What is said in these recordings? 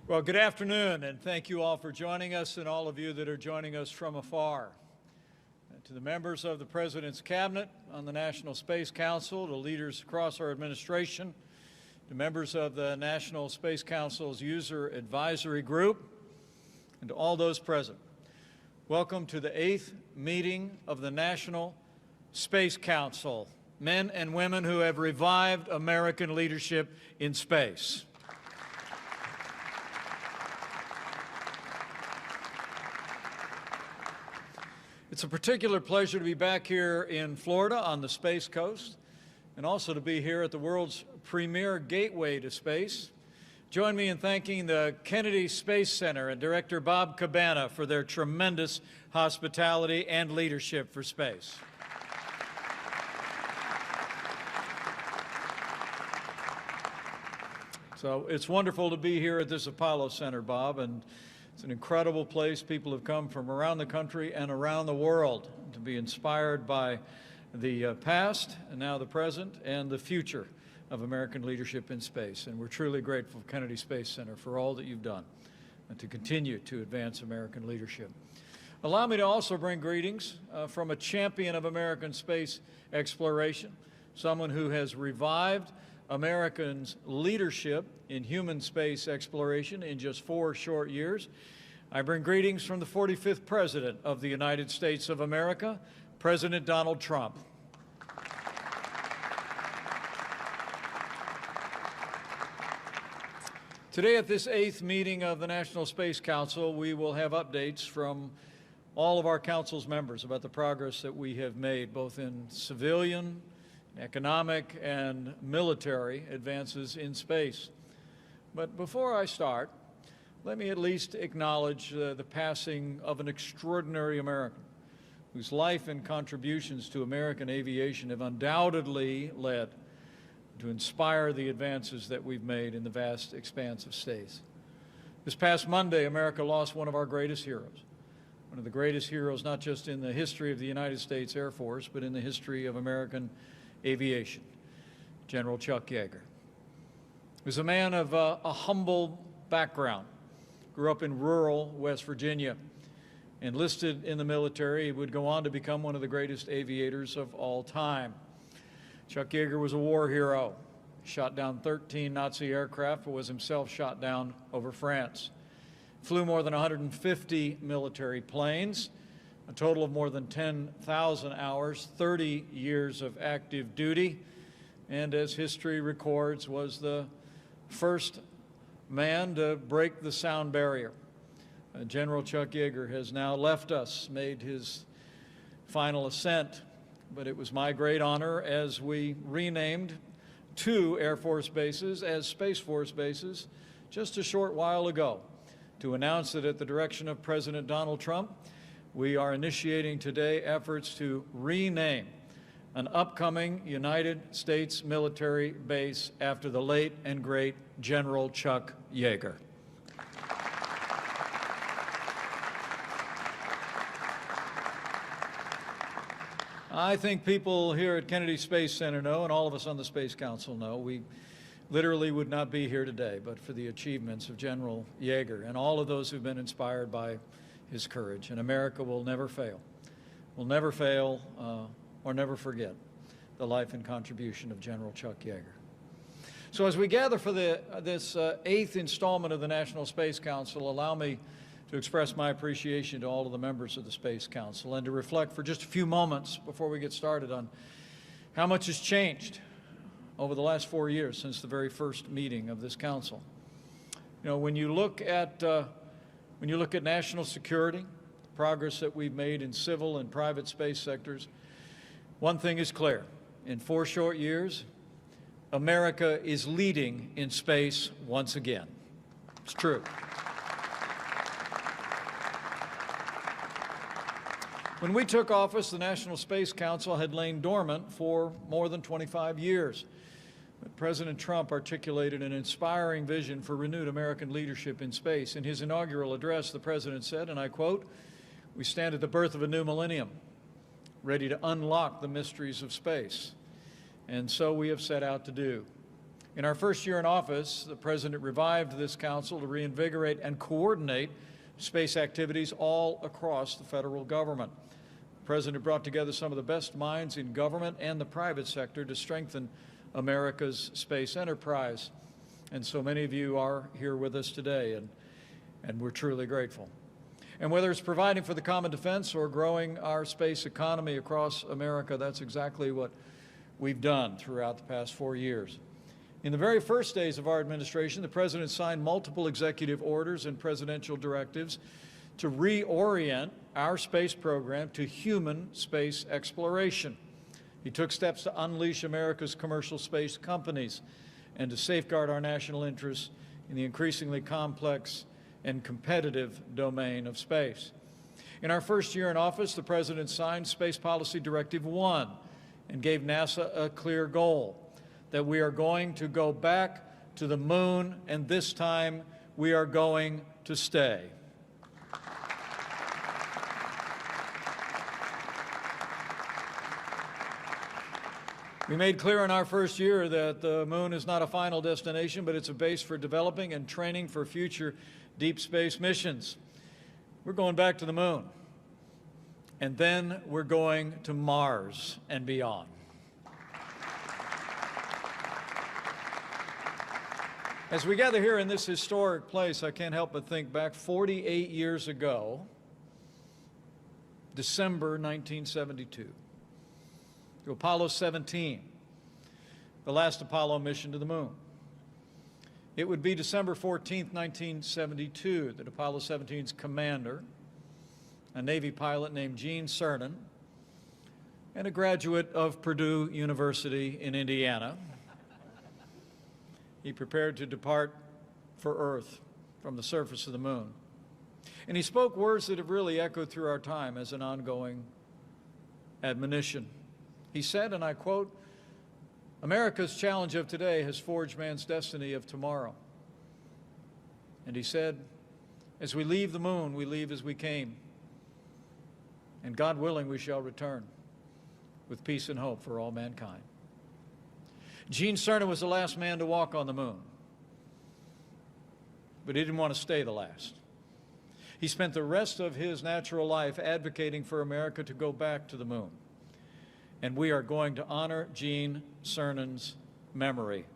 Well, good afternoon, and thank you all for joining us and all of you that are joining us from afar. To the members of the President's Cabinet on the National Space Council, to leaders across our administration, to members of the National Space Council's User Advisory Group, and to all those present, welcome to the 8th meeting of the National Space Council, men and women who have revived American leadership in space. It's a particular pleasure to be back here in Florida on the Space Coast, and also to be here at the world's premier gateway to space. Join me in thanking the Kennedy Space Center and Director Bob Cabana for their tremendous hospitality and leadership for space. So it's wonderful to be here at this Apollo Center, Bob, and it's an incredible place. People have come from around the country and around the world to be inspired by the past, and now the present, and the future of American leadership in space. And we're truly grateful to Kennedy Space Center for all that you've done and to continue to advance American leadership. Allow me to also bring greetings from a champion of American space exploration, someone who has revived Americans' leadership in human space exploration in just 4 short years. I bring greetings from the 45th President of the United States of America, President Donald Trump. Today at this 8th meeting of the National Space Council, we will have updates from all of our council's members about the progress that we have made, both in civilian, economic, and military advances in space. But before I start, let me at least acknowledge the passing of an extraordinary American whose life and contributions to American aviation have undoubtedly led to inspire the advances that we've made in the vast expanse of space. This past Monday, America lost one of our greatest heroes, one of the greatest heroes not just in the history of the United States Air Force, but in the history of American aviation, General Chuck Yeager. He was a man of a humble background, grew up in rural West Virginia, enlisted in the military. He would go on to become one of the greatest aviators of all time. Chuck Yeager was a war hero. He shot down 13 Nazi aircraft, but was himself shot down over France. Flew more than 150 military planes, a total of more than 10,000 hours, 30 years of active duty, and as history records, was the first man to break the sound barrier. General Chuck Yeager has now left us, made his final ascent, but it was my great honor as we renamed 2 Air Force bases as Space Force bases just a short while ago to announce that at the direction of President Donald Trump, we are initiating today efforts to rename an upcoming United States military base after the late and great General Chuck Yeager. I think people here at Kennedy Space Center know, and all of us on the Space Council know, we literally would not be here today but for the achievements of General Yeager and all of those who've been inspired by his courage. And America will never fail or never forget the life and contribution of General Chuck Yeager. So as we gather for this 8th installment of the National Space Council, allow me to express my appreciation to all of the members of the Space Council and to reflect for just a few moments before we get started on how much has changed over the last 4 years since the very first meeting of this council. You know, when you look at national security, the progress that we've made in civil and private space sectors, one thing is clear. In 4 short years, America is leading in space once again. It's true. When we took office, the National Space Council had lain dormant for more than 25 years. But President Trump articulated an inspiring vision for renewed American leadership in space. In his inaugural address, the President said, and I quote, "We stand at the birth of a new millennium, ready to unlock the mysteries of space." And so we have set out to do. In our first year in office, the President revived this council to reinvigorate and coordinate space activities all across the federal government. The President brought together some of the best minds in government and the private sector to strengthen America's space enterprise. And so many of you are here with us today, and we're truly grateful. And whether it's providing for the common defense or growing our space economy across America, that's exactly what we've done throughout the past 4 years. In the very first days of our administration, the President signed multiple executive orders and presidential directives to reorient our space program to human space exploration. He took steps to unleash America's commercial space companies and to safeguard our national interests in the increasingly complex and competitive domain of space. In our first year in office, the President signed Space Policy Directive 1 and gave NASA a clear goal, that we are going to go back to the moon, and this time we are going to stay. We made clear in our first year that the moon is not a final destination, but it's a base for developing and training for future deep space missions. We're going back to the moon, and then we're going to Mars and beyond. As we gather here in this historic place, I can't help but think back 48 years ago, December 1972, to Apollo 17, the last Apollo mission to the moon. It would be December 14th, 1972, that Apollo 17's commander, a Navy pilot named Gene Cernan, and a graduate of Purdue University in Indiana, he prepared to depart for Earth from the surface of the moon. And he spoke words that have really echoed through our time as an ongoing admonition. He said, and I quote, "America's challenge of today has forged man's destiny of tomorrow." And he said, "As we leave the moon, we leave as we came. And God willing, we shall return with peace and hope for all mankind." Gene Cernan was the last man to walk on the moon, but he didn't want to stay the last. He spent the rest of his natural life advocating for America to go back to the moon. And we are going to honor Gene Cernan's memory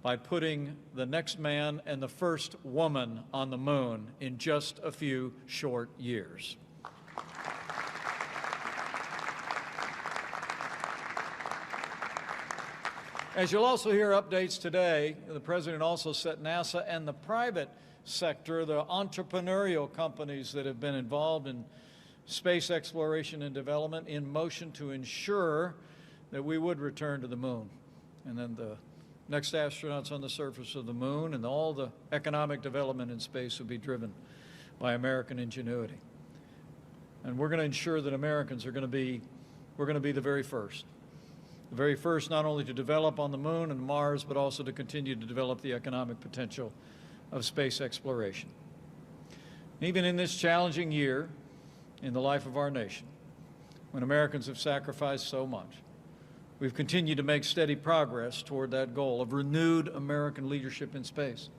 by putting the next man and the first woman on the moon in just a few short years. As you'll also hear updates today, the President also set NASA and the private sector, the entrepreneurial companies that have been involved in space exploration and development, in motion to ensure that we would return to the moon. And then the next astronauts on the surface of the moon and all the economic development in space will be driven by American ingenuity. And we're going to ensure that Americans are going to be, we're going to be the very first. The very first not only to develop on the moon and Mars, but also to continue to develop the economic potential of space exploration. Even in this challenging year in the life of our nation, when Americans have sacrificed so much, we've continued to make steady progress toward that goal of renewed American leadership in space.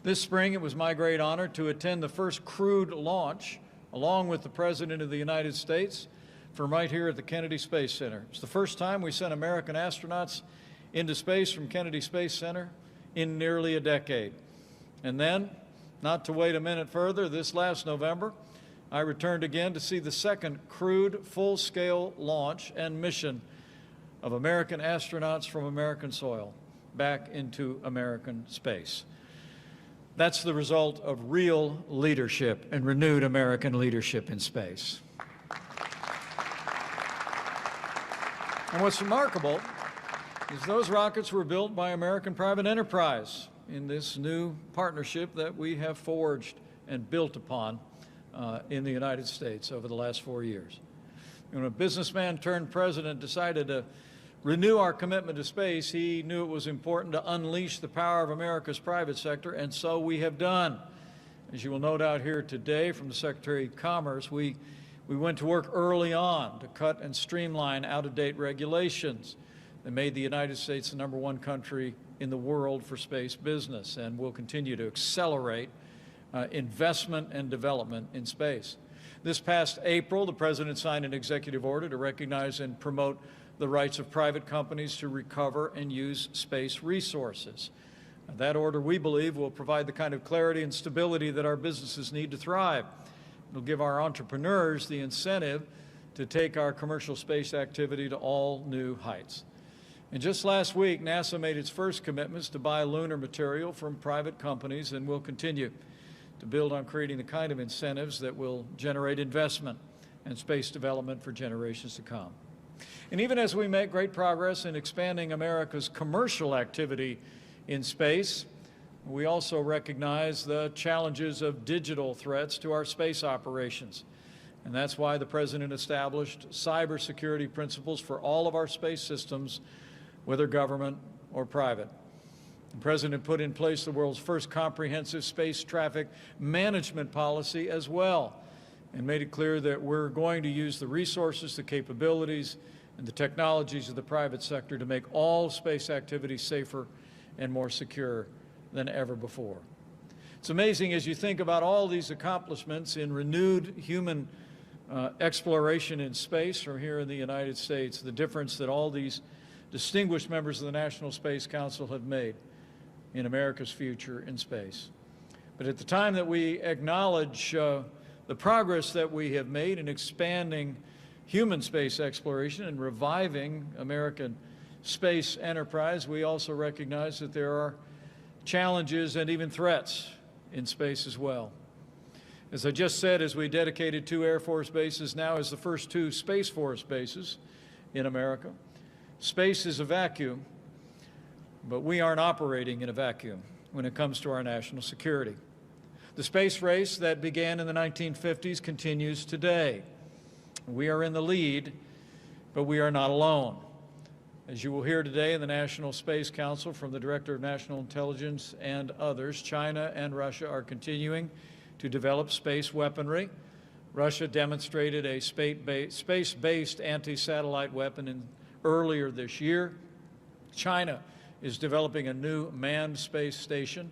This spring, it was my great honor to attend the first crewed launch, along with the President of the United States, from right here at the Kennedy Space Center. It's the first time we sent American astronauts into space from Kennedy Space Center in nearly a decade. And then, not to wait a minute further, this last November, I returned again to see the second crewed full-scale launch and mission of American astronauts from American soil back into American space. That's the result of real leadership and renewed American leadership in space. And what's remarkable is those rockets were built by American private enterprise in this new partnership that we have forged and built upon in the United States over the last 4 years. When a businessman turned president decided to renew our commitment to space, he knew it was important to unleash the power of America's private sector, and so we have done. As you will note out here today from the Secretary of Commerce, we went to work early on to cut and streamline out-of-date regulations that made the United States the #1 country in the world for space business, and will continue to accelerate investment and development in space. This past April, the President signed an executive order to recognize and promote the rights of private companies to recover and use space resources. That order, we believe, will provide the kind of clarity and stability that our businesses need to thrive. It will give our entrepreneurs the incentive to take our commercial space activity to all new heights. And just last week, NASA made its first commitments to buy lunar material from private companies, and will continue to build on creating the kind of incentives that will generate investment and space development for generations to come. And even as we make great progress in expanding America's commercial activity in space, we also recognize the challenges of digital threats to our space operations. And that's why the President established cybersecurity principles for all of our space systems, whether government or private. The President put in place the world's first comprehensive space traffic management policy as well, and made it clear that we're going to use the resources, the capabilities, and the technologies of the private sector to make all space activities safer and more secure than ever before. It's amazing as you think about all these accomplishments in renewed human exploration in space from here in the United States, the difference that all these distinguished members of the National Space Council have made in America's future in space. But at the time that we acknowledge the progress that we have made in expanding human space exploration and reviving American space enterprise, we also recognize that there are challenges and even threats in space as well. As I just said, as we dedicated 2 Air Force bases now as the first 2 Space Force bases in America, space is a vacuum, but we aren't operating in a vacuum when it comes to our national security. The space race that began in the 1950s continues today. We are in the lead, but we are not alone. As you will hear today in the National Space Council from the Director of National Intelligence and others, China and Russia are continuing to develop space weaponry. Russia demonstrated a space-based anti-satellite weapon earlier this year. China is developing a new manned space station,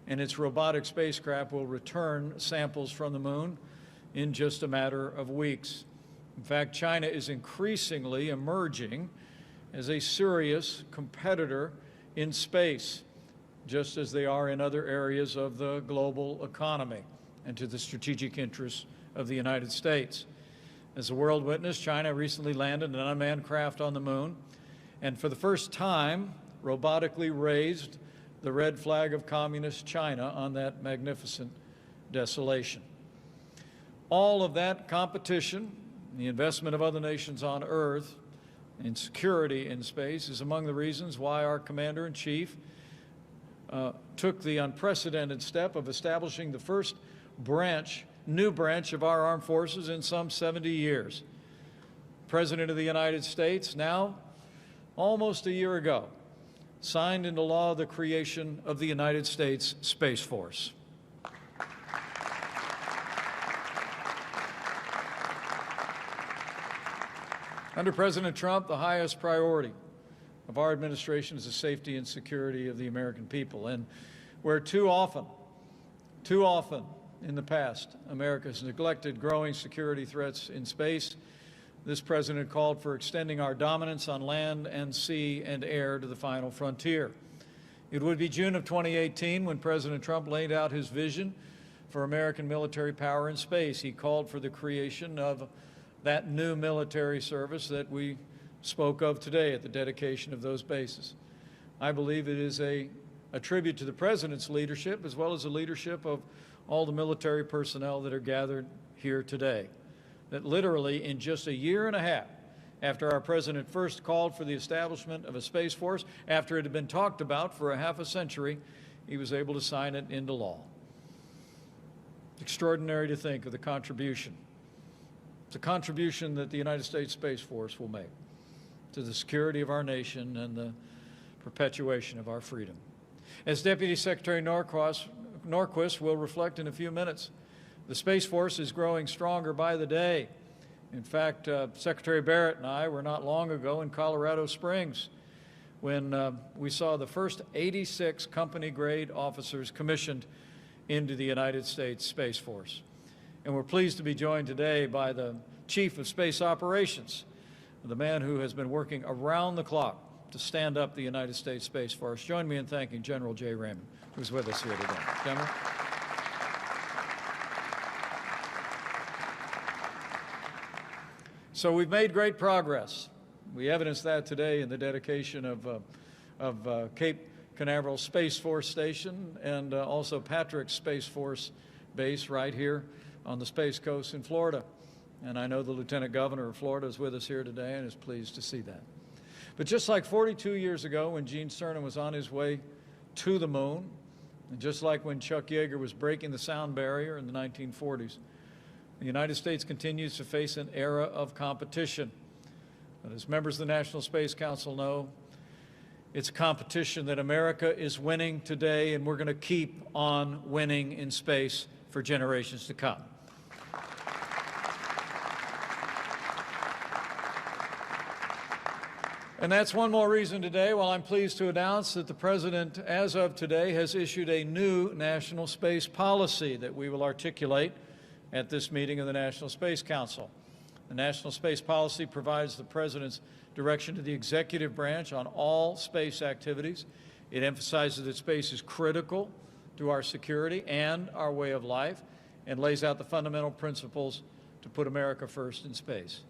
and its robotic spacecraft will return samples from the moon in just a matter of weeks. In fact, China is increasingly emerging as a serious competitor in space, just as they are in other areas of the global economy and to the strategic interests of the United States. As the world witnessed, China recently landed an unmanned craft on the moon, and for the first time, robotically raised the red flag of communist China on that magnificent desolation. All of that competition, the investment of other nations on Earth, and security in space is among the reasons why our Commander-in-Chief took the unprecedented step of establishing the first new branch of our armed forces in some 70 years. President of the United States, now almost a year ago, signed into law the creation of the United States Space Force. Under President Trump, the highest priority of our administration is the safety and security of the American people. And where too often in the past, America has neglected growing security threats in space, this president called for extending our dominance on land and sea and air to the final frontier. It would be June of 2018 when President Trump laid out his vision for American military power in space. He called for the creation of that new military service that we spoke of today at the dedication of those bases. I believe it is a tribute to the President's leadership as well as the leadership of all the military personnel that are gathered here today, that literally in just a year and a half after our President first called for the establishment of a Space Force, after it had been talked about for a half a century, he was able to sign it into law. It's extraordinary to think of the contribution. It's a contribution that the United States Space Force will make to the security of our nation and the perpetuation of our freedom. As Deputy Secretary Norquist will reflect in a few minutes, the Space Force is growing stronger by the day. In fact, Secretary Barrett and I were not long ago in Colorado Springs, when we saw the first 86 company-grade officers commissioned into the United States Space Force. And we're pleased to be joined today by the Chief of Space Operations, the man who has been working around the clock to stand up the United States Space Force. Join me in thanking General J. Raymond, who's with us here today. General. So we've made great progress. We evidenced that today in the dedication of Cape Canaveral Space Force Station and also Patrick's Space Force Base right here on the Space Coast in Florida. And I know the Lieutenant Governor of Florida is with us here today and is pleased to see that. But just like 42 years ago when Gene Cernan was on his way to the moon, and just like when Chuck Yeager was breaking the sound barrier in the 1940s, the United States continues to face an era of competition. But as members of the National Space Council know, it's a competition that America is winning today, and we're going to keep on winning in space for generations to come. And that's one more reason today, while I'm pleased to announce that the President, as of today, has issued a new national space policy that we will articulate at this meeting of the National Space Council. The National Space Policy provides the President's direction to the executive branch on all space activities. It emphasizes that space is critical to our security and our way of life, and lays out the fundamental principles to put America first in space.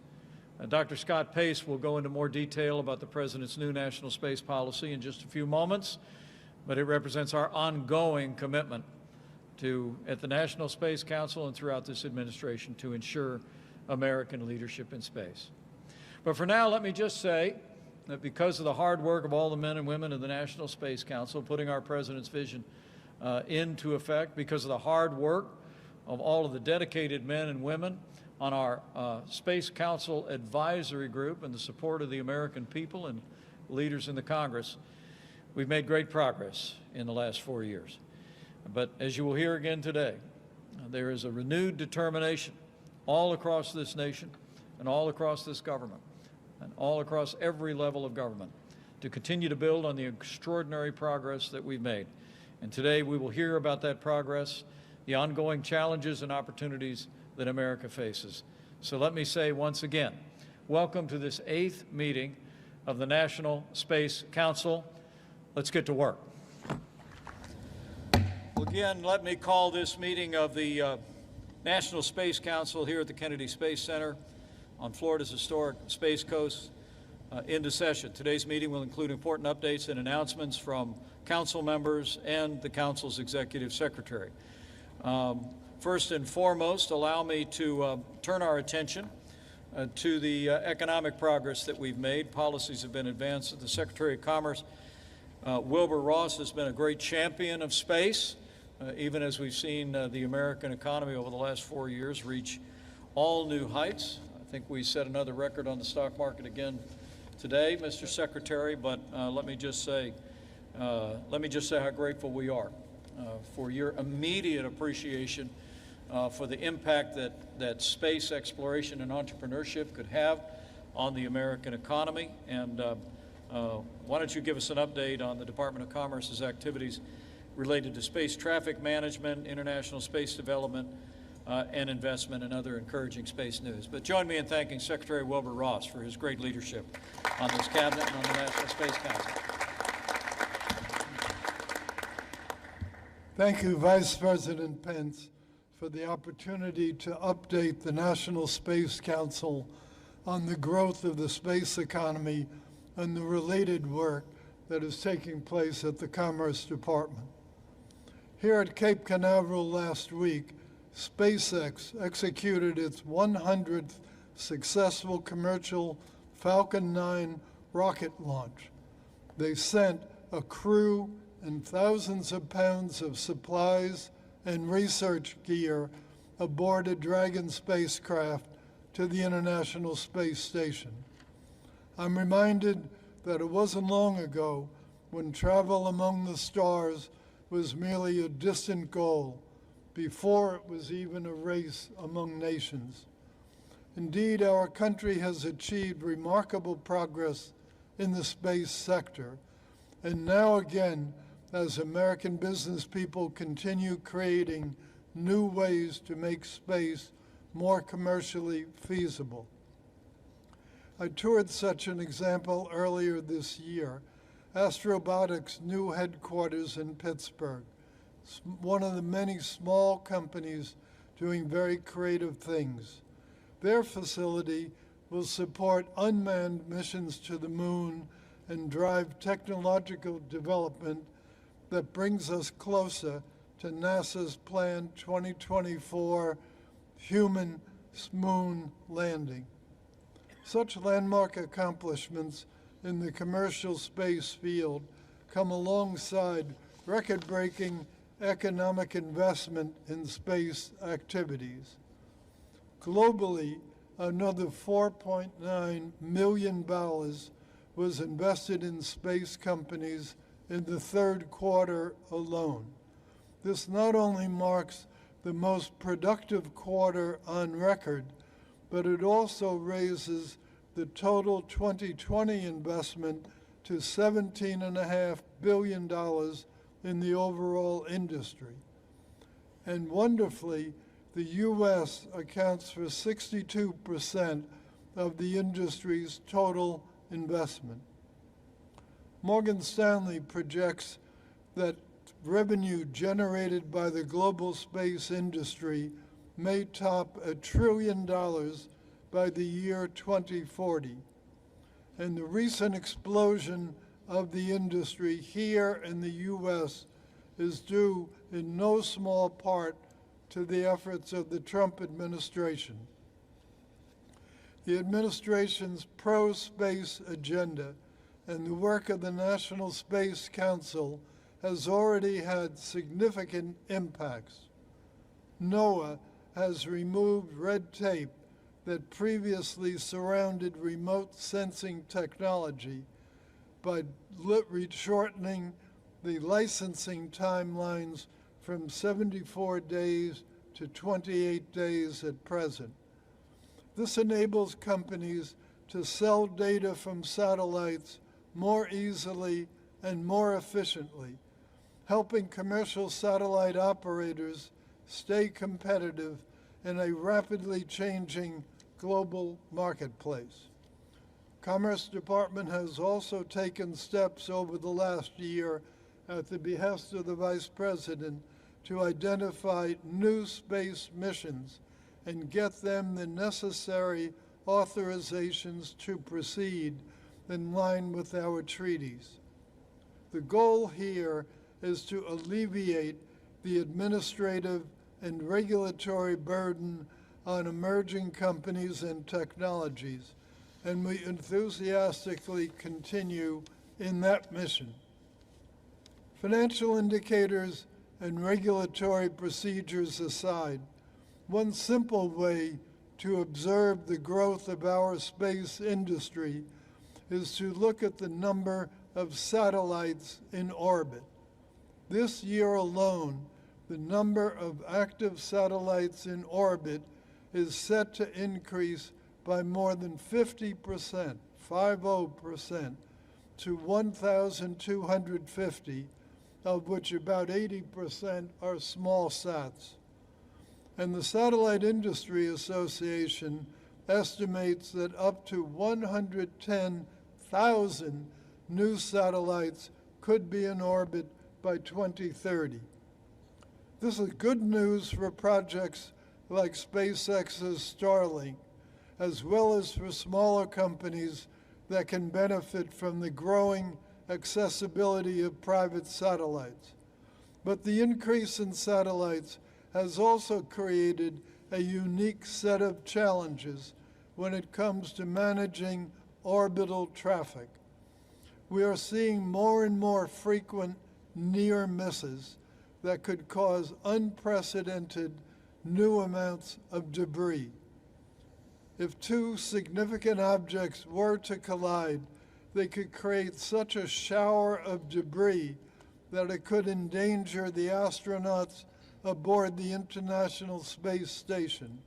Dr. Scott Pace will go into more detail about the President's new national space policy in just a few moments, but it represents our ongoing commitment to, at the National Space Council and throughout this administration, to ensure American leadership in space. But for now, let me just say that because of the hard work of all the men and women of the National Space Council putting our President's vision into effect, because of the hard work of all of the dedicated men and women on our Space Council Advisory Group and the support of the American people and leaders in the Congress, we've made great progress in the last 4 years. But as you will hear again today, there is a renewed determination all across this nation and all across this government and all across every level of government to continue to build on the extraordinary progress that we've made. And today we will hear about that progress, the ongoing challenges and opportunities that America faces. So let me say once again, welcome to this 8th meeting of the National Space Council. Let's get to work. Well, again, let me call this meeting of the National Space Council here at the Kennedy Space Center on Florida's historic Space Coast into session. Today's meeting will include important updates and announcements from council members and the council's executive secretary. First and foremost, allow me to turn our attention to the economic progress that we've made. Policies have been advanced. The Secretary of Commerce, Wilbur Ross, has been a great champion of space, even as we've seen the American economy over the last 4 years reach all new heights. I think we set another record on the stock market again today, Mr. Secretary, but let me just say how grateful we are for your immediate appreciation for the impact that space exploration and entrepreneurship could have on the American economy. And why don't you give us an update on the Department of Commerce's activities related to space traffic management, international space development, and investment, and other encouraging space news. But join me in thanking Secretary Wilbur Ross for his great leadership on this cabinet and on the National Space Council. Thank you, Vice President Pence, for the opportunity to update the National Space Council on the growth of the space economy and the related work that is taking place at the Commerce Department. Here at Cape Canaveral last week, SpaceX executed its 100th successful commercial Falcon 9 rocket launch. They sent a crew and thousands of pounds of supplies and research gear aboard a Dragon spacecraft to the International Space Station. I'm reminded that it wasn't long ago when travel among the stars was merely a distant goal before it was even a race among nations. Indeed, our country has achieved remarkable progress in the space sector, And now again, as American business people continue creating new ways to make space more commercially feasible. I toured such an example earlier this year, Astrobotic's new headquarters in Pittsburgh, one of the many small companies doing very creative things. Their facility will support unmanned missions to the moon and drive technological development that brings us closer to NASA's planned 2024 human moon landing. Such landmark accomplishments in the commercial space field come alongside record-breaking economic investment in space activities. Globally, another $4.9 million was invested in space companies in the third quarter alone. This not only marks the most productive quarter on record, but it also raises the total 2020 investment to $17.5 billion in the overall industry. And wonderfully, the U.S. accounts for 62% of the industry's total investment. Morgan Stanley projects that revenue generated by the global space industry may top $1 trillion by the year 2040. And the recent explosion of the industry here in the U.S. is due in no small part to the efforts of the Trump administration. The administration's pro-space agenda and the work of the National Space Council has already had significant impacts. NOAA has removed red tape that previously surrounded remote sensing technology by shortening the licensing timelines from 74 days to 28 days at present. This enables companies to sell data from satellites more easily and more efficiently, helping commercial satellite operators stay competitive in a rapidly changing global marketplace. Commerce Department has also taken steps over the last year at the behest of the Vice President to identify new space missions and get them the necessary authorizations to proceed in line with our treaties. The goal here is to alleviate the administrative and regulatory burden on emerging companies and technologies, and we enthusiastically continue in that mission. Financial indicators and regulatory procedures aside, one simple way to observe the growth of our space industry is to look at the number of satellites in orbit. This year alone, the number of active satellites in orbit is set to increase by more than 50%, 50%, to 1,250, of which about 80% are small sats. And the Satellite Industry Association estimates that up to 110,000 new satellites could be in orbit by 2030. This is good news for projects like SpaceX's Starlink, as well as for smaller companies that can benefit from the growing accessibility of private satellites. But the increase in satellites has also created a unique set of challenges when it comes to managing orbital traffic. We are seeing more and more frequent near misses that could cause unprecedented new amounts of debris. If two significant objects were to collide, they could create such a shower of debris that it could endanger the astronauts aboard the International Space Station.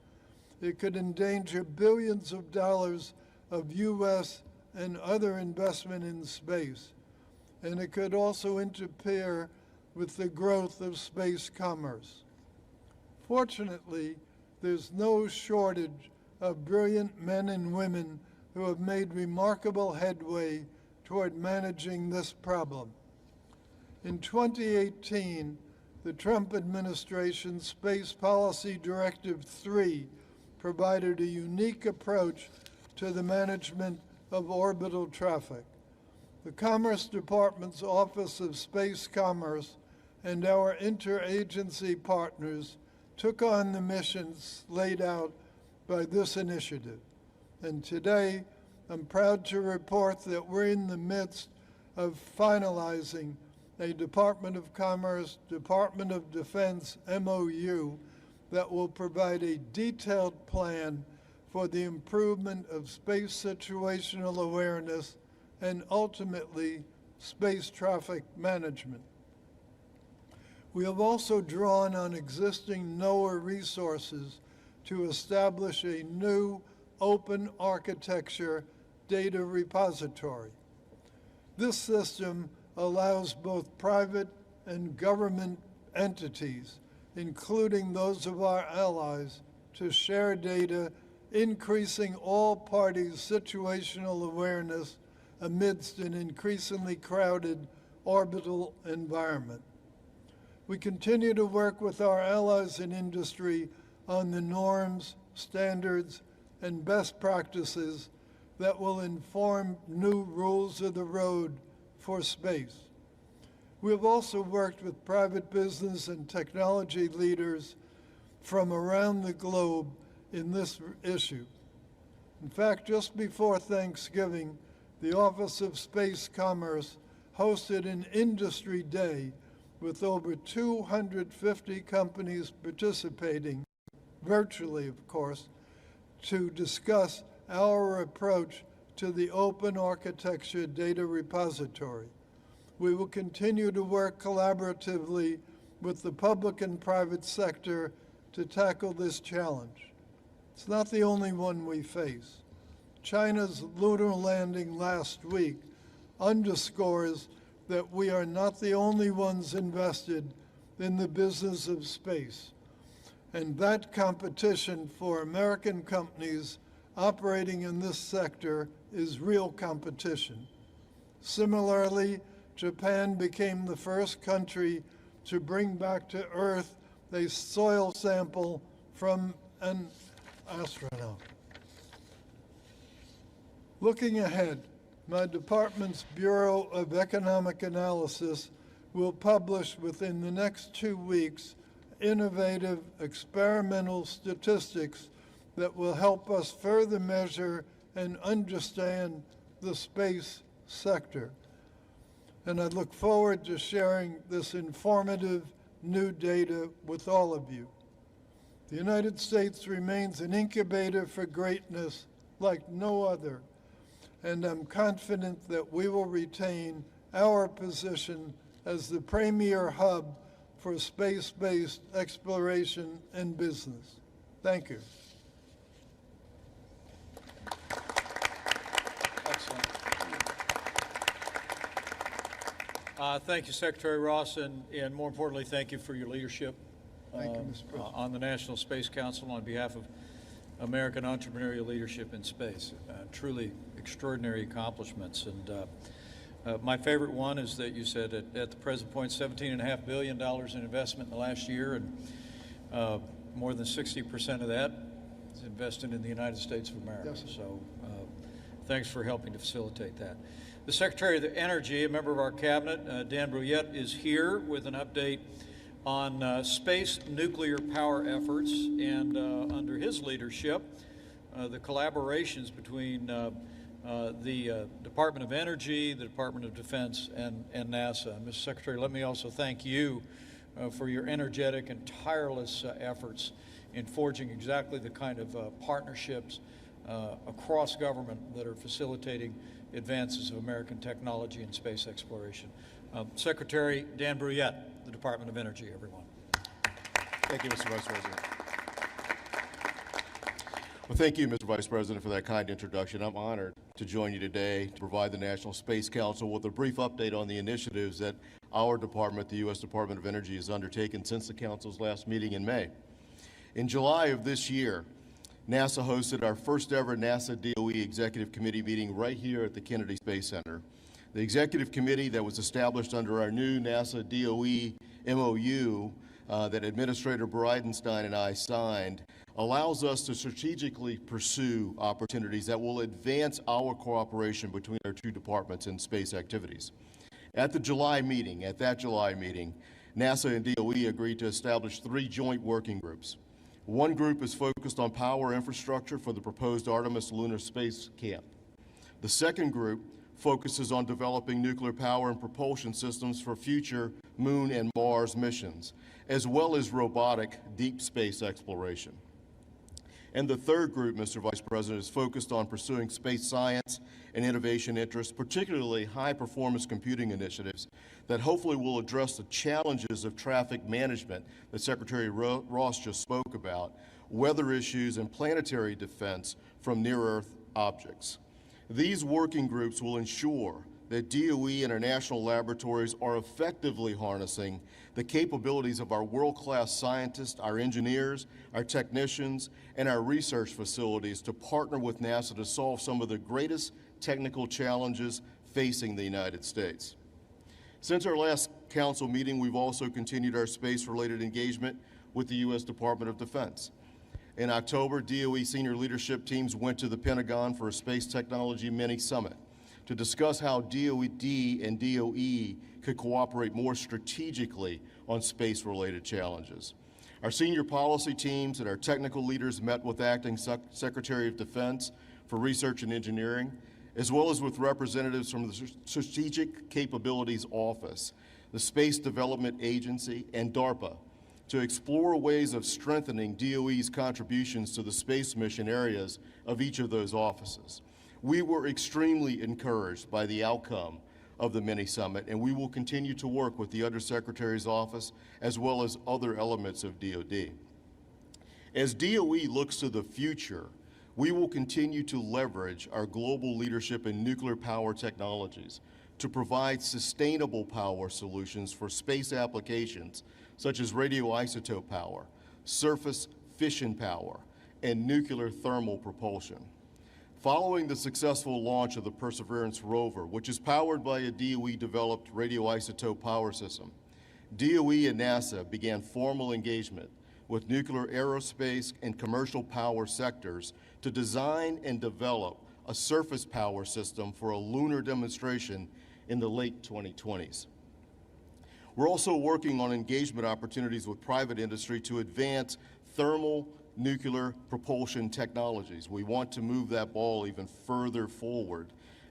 It could endanger billions of dollars of U.S. and other investment in space. and it could also interfere with the growth of space commerce. Fortunately, there's no shortage of brilliant men and women who have made remarkable headway toward managing this problem. In 2018, the Trump administration's Space Policy Directive 3 provided a unique approach to the management of orbital traffic. The Commerce Department's Office of Space Commerce and our interagency partners took on the missions laid out by this initiative. And today, I'm proud to report that we're in the midst of finalizing a Department of Commerce, Department of Defense MOU that will provide a detailed plan for the improvement of space situational awareness and ultimately space traffic management. We have also drawn on existing NOAA resources to establish a new open architecture data repository. This system allows both private and government entities, including those of our allies, to share data, increasing all parties' situational awareness amidst an increasingly crowded orbital environment. We continue to work with our allies in industry on the norms, standards, and best practices that will inform new rules of the road for space. We have also worked with private business and technology leaders from around the globe in this issue. In fact, just before Thanksgiving, the Office of Space Commerce hosted an industry day with over 250 companies participating, virtually of course, to discuss our approach to the open architecture data repository. We will continue to work collaboratively with the public and private sector to tackle this challenge. It's not the only one we face. China's lunar landing last week underscores that we are not the only ones invested in the business of space. And that competition for American companies operating in this sector is real competition. Similarly, Japan became the first country to bring back to Earth a soil sample from an astronaut. Looking ahead, my department's Bureau of Economic Analysis will publish within the next 2 weeks innovative experimental statistics that will help us further measure and understand the space sector. And I look forward to sharing this informative new data with all of you. The United States remains an incubator for greatness like no other, and I'm confident that we will retain our position as the premier hub for space-based exploration and business. Thank you. Excellent. Thank you, Secretary Ross, and more importantly, thank you for your leadership Thank you, Mr. President. On the National Space Council on behalf of American entrepreneurial leadership in space. Truly extraordinary accomplishments. And my favorite one is that you said at the present point, $17.5 billion in investment in the last year, and more than 60% of that is invested in the United States of America. Yes, sir. So thanks for helping to facilitate that. The Secretary of Energy, a member of our cabinet, Dan Brouillette, is here with an update on space nuclear power efforts, and under his leadership, the collaborations between the Department of Energy, the Department of Defense, and NASA. Mr. Secretary, let me also thank you for your energetic and tireless efforts in forging exactly the kind of partnerships across government that are facilitating advances of American technology and space exploration. Secretary Dan Brouillette, the Department of Energy, everyone. Thank you, Mr. Vice President. Well, thank you, Mr. Vice President, for that kind introduction. I'm honored to join you today to provide the National Space Council with a brief update on the initiatives that our department, the U.S. Department of Energy, has undertaken since the Council's last meeting in May. In July of this year, NASA hosted our first ever NASA DOE Executive Committee meeting right here at the Kennedy Space Center. The Executive Committee that was established under our new NASA DOE MOU that Administrator Bridenstine and I signed allows us to strategically pursue opportunities that will advance our cooperation between our two departments in space activities. At that July meeting, NASA and DOE agreed to establish 3 joint working groups. One group is focused on power infrastructure for the proposed Artemis lunar space camp. The second group focuses on developing nuclear power and propulsion systems for future Moon and Mars missions, as well as robotic deep space exploration. And the third group, Mr. Vice President, is focused on pursuing space science and innovation interests, particularly high-performance computing initiatives that hopefully will address the challenges of traffic management that Secretary Ross just spoke about, weather issues, and planetary defense from near-Earth objects. These working groups will ensure that DOE and our national laboratories are effectively harnessing the capabilities of our world-class scientists, our engineers, our technicians, and our research facilities to partner with NASA to solve some of the greatest technical challenges facing the United States. Since our last council meeting, we've also continued our space-related engagement with the U.S. Department of Defense. In October, DOE senior leadership teams went to the Pentagon for a space technology mini-summit to discuss how DOD and DOE could cooperate more strategically on space-related challenges. Our senior policy teams and our technical leaders met with Acting Secretary of Defense for Research and Engineering, as well as with representatives from the Strategic Capabilities Office, the Space Development Agency, and DARPA to explore ways of strengthening DOE's contributions to the space mission areas of each of those offices. We were extremely encouraged by the outcome of the mini-summit, and we will continue to work with the Undersecretary's office as well as other elements of DOD. As DOE looks to the future, we will continue to leverage our global leadership in nuclear power technologies to provide sustainable power solutions for space applications such as radioisotope power, surface fission power, and nuclear thermal propulsion. Following the successful launch of the Perseverance rover, which is powered by a DOE-developed radioisotope power system, DOE and NASA began formal engagement with nuclear aerospace and commercial power sectors to design and develop a surface power system for a lunar demonstration in the late 2020s. We're also working on engagement opportunities with private industry to advance thermal nuclear propulsion technologies. We want to move that ball even further forward.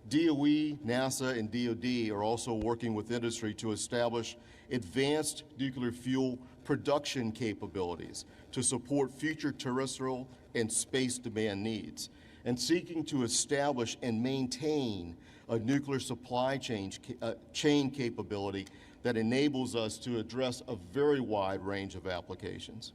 DOE, NASA, and DOD are also working with industry to establish advanced nuclear fuel production capabilities to support future terrestrial and space demand needs, and seeking to establish and maintain a nuclear supply chain capability that enables us to address a very wide range of applications.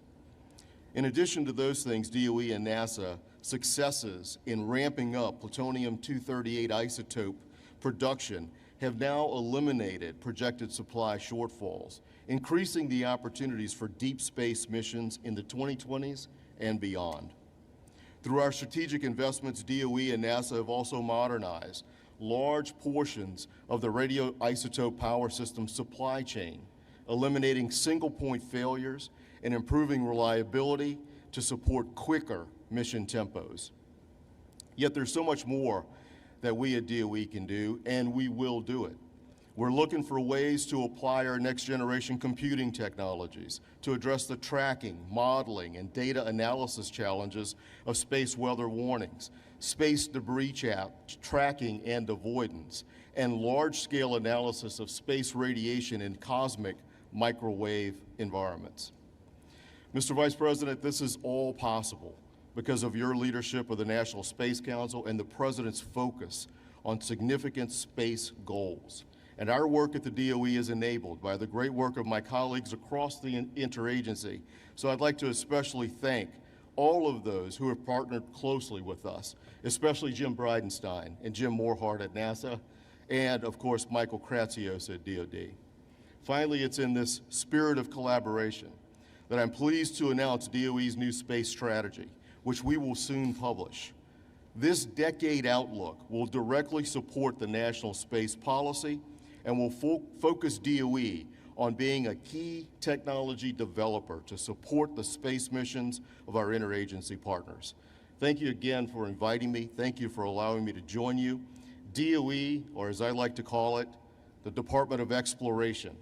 In addition to those things, DOE and NASA successes in ramping up plutonium-238 isotope production have now eliminated projected supply shortfalls, increasing the opportunities for deep space missions in the 2020s and beyond. Through our strategic investments, DOE and NASA have also modernized large portions of the radioisotope power system supply chain, eliminating single-point failures and improving reliability to support quicker mission tempos. Yet there's so much more that we at DOE can do, and we will do it. We're looking for ways to apply our next-generation computing technologies to address the tracking, modeling, and data analysis challenges of space weather warnings, space debris tracking and avoidance, and large-scale analysis of space radiation in cosmic microwave environments. Mr. Vice President, this is all possible because of your leadership of the National Space Council and the President's focus on significant space goals. And our work at the DOE is enabled by the great work of my colleagues across the interagency. So I'd like to especially thank all of those who have partnered closely with us, especially Jim Bridenstine and Jim Morhart at NASA, and of course, Michael Kratsios at DoD. Finally, it's in this spirit of collaboration that I'm pleased to announce DOE's new space strategy, which we will soon publish. This decade outlook will directly support the national space policy and will focus DOE on being a key technology developer to support the space missions of our interagency partners. Thank you again for inviting me. Thank you for allowing me to join you. DOE, or as I like to call it, the Department of Exploration,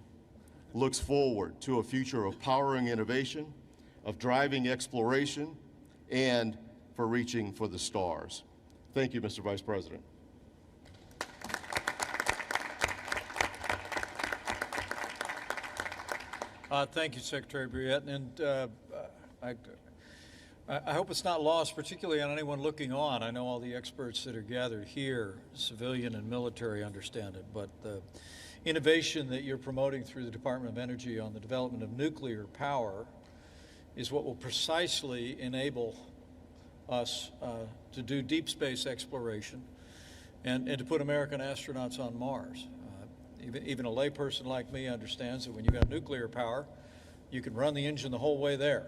looks forward to a future of powering innovation, of driving exploration, and for reaching for the stars. Thank you, Mr. Vice President. Thank you, Secretary Briette, and I hope it's not lost, particularly on anyone looking on. I know all the experts that are gathered here, civilian and military, understand it, but the innovation that you're promoting through the Department of Energy on the development of nuclear power is what will precisely enable us to do deep space exploration and to put American astronauts on Mars. Even a layperson like me understands that when you've got nuclear power, you can run the engine the whole way there.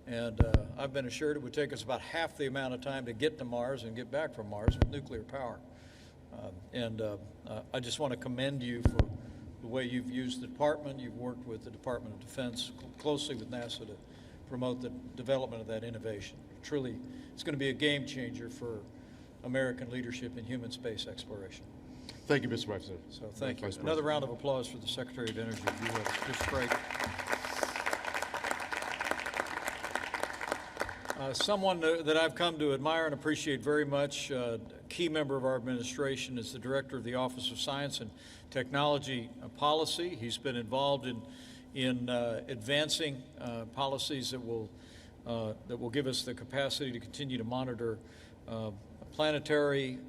And I've been assured it would take us about half the amount of time to get to Mars and get back from Mars with nuclear power. I just want to commend you for the way you've used the department. You've worked with the Department of Defense closely with NASA to promote the development of that innovation. Truly, it's going to be a game changer for American leadership in human space exploration. Thank you, Mr. Vice President. So thank you. Another round of applause for the Secretary of Energy, if you would. It's just great. Someone that I've come to admire and appreciate very much, a key member of our administration, is the Director of the Office of Science and Technology Policy. He's been involved in advancing policies that will give us the capacity to continue to monitor planetary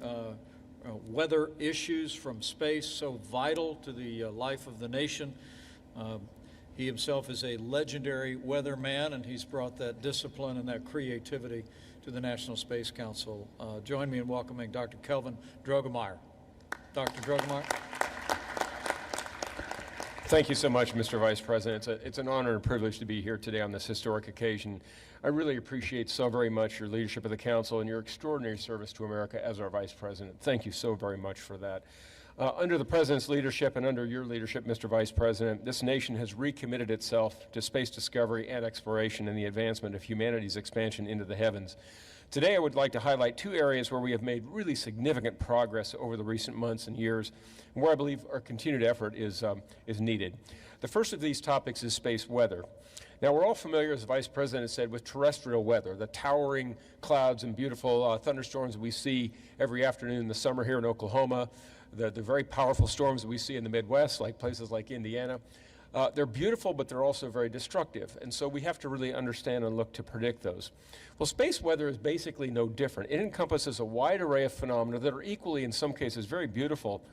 weather issues from space, so vital to the life of the nation. He himself is a legendary weatherman, and he's brought that discipline and that creativity to the National Space Council. Join me in welcoming Dr. Kelvin Drogemeyer. Dr. Drogemeyer. Thank you so much, Mr. Vice President. It's an honor and privilege to be here today on this historic occasion. I really appreciate so very much your leadership of the Council and your extraordinary service to America as our Vice President. Thank you so very much for that. Under the President's leadership and under your leadership, Mr. Vice President, this nation has recommitted itself to space discovery and exploration and the advancement of humanity's expansion into the heavens. Today, I would like to highlight two areas where we have made really significant progress over the recent months and years, and where I believe our continued effort is needed. The first of these topics is space weather. Now, we're all familiar, as the Vice President said, with terrestrial weather, the towering clouds and beautiful thunderstorms we see every afternoon in the summer here in Oklahoma, the very powerful storms that we see in the Midwest, like places like Indiana. They're beautiful, but they're also very destructive, and so we have to really understand and look to predict those. Well, space weather is basically no different. It encompasses a wide array of phenomena that are equally, in some cases, very beautiful,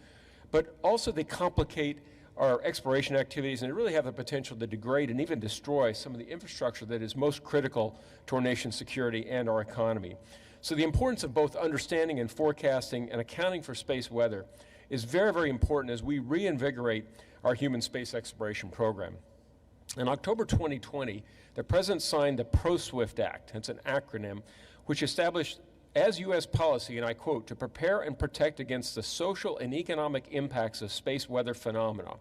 but also they complicate our exploration activities, and they really have the potential to degrade and even destroy some of the infrastructure that is most critical to our nation's security and our economy. So the importance of both understanding and forecasting and accounting for space weather is very, very important as we reinvigorate our human space exploration program. In October 2020, the President signed the ProSwift Act. It's an acronym which established as U.S. policy, and I quote, to prepare and protect against the social and economic impacts of space weather phenomena.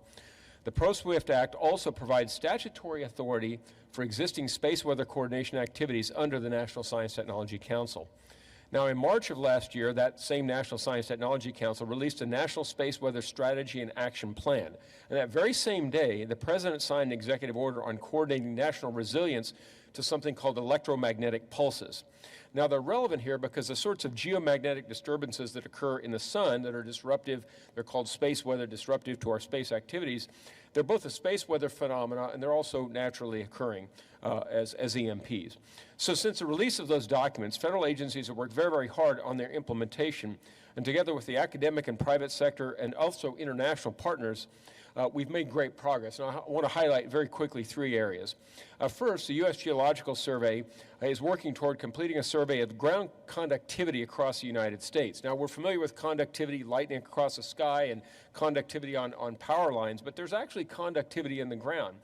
The ProSwift Act also provides statutory authority for existing space weather coordination activities under the National Science Technology Council. Now, in March of last year, that same National Science Technology Council released a National Space Weather Strategy and Action Plan. And that very same day, the President signed an executive order on coordinating national resilience to something called electromagnetic pulses. Now, they're relevant here because the sorts of geomagnetic disturbances that occur in the sun that are disruptive, they're called space weather disruptive to our space activities. They're both a space weather phenomena, and they're also naturally occurring as EMPs. So since the release of those documents, federal agencies have worked very, very hard on their implementation, and together with the academic and private sector and also international partners, we've made great progress. And I want to highlight very quickly 3 areas. First, the U.S. Geological Survey is working toward completing a survey of ground conductivity across the United States. Now, we're familiar with conductivity, lightning across the sky, and conductivity on power lines, but there's actually conductivity in the ground.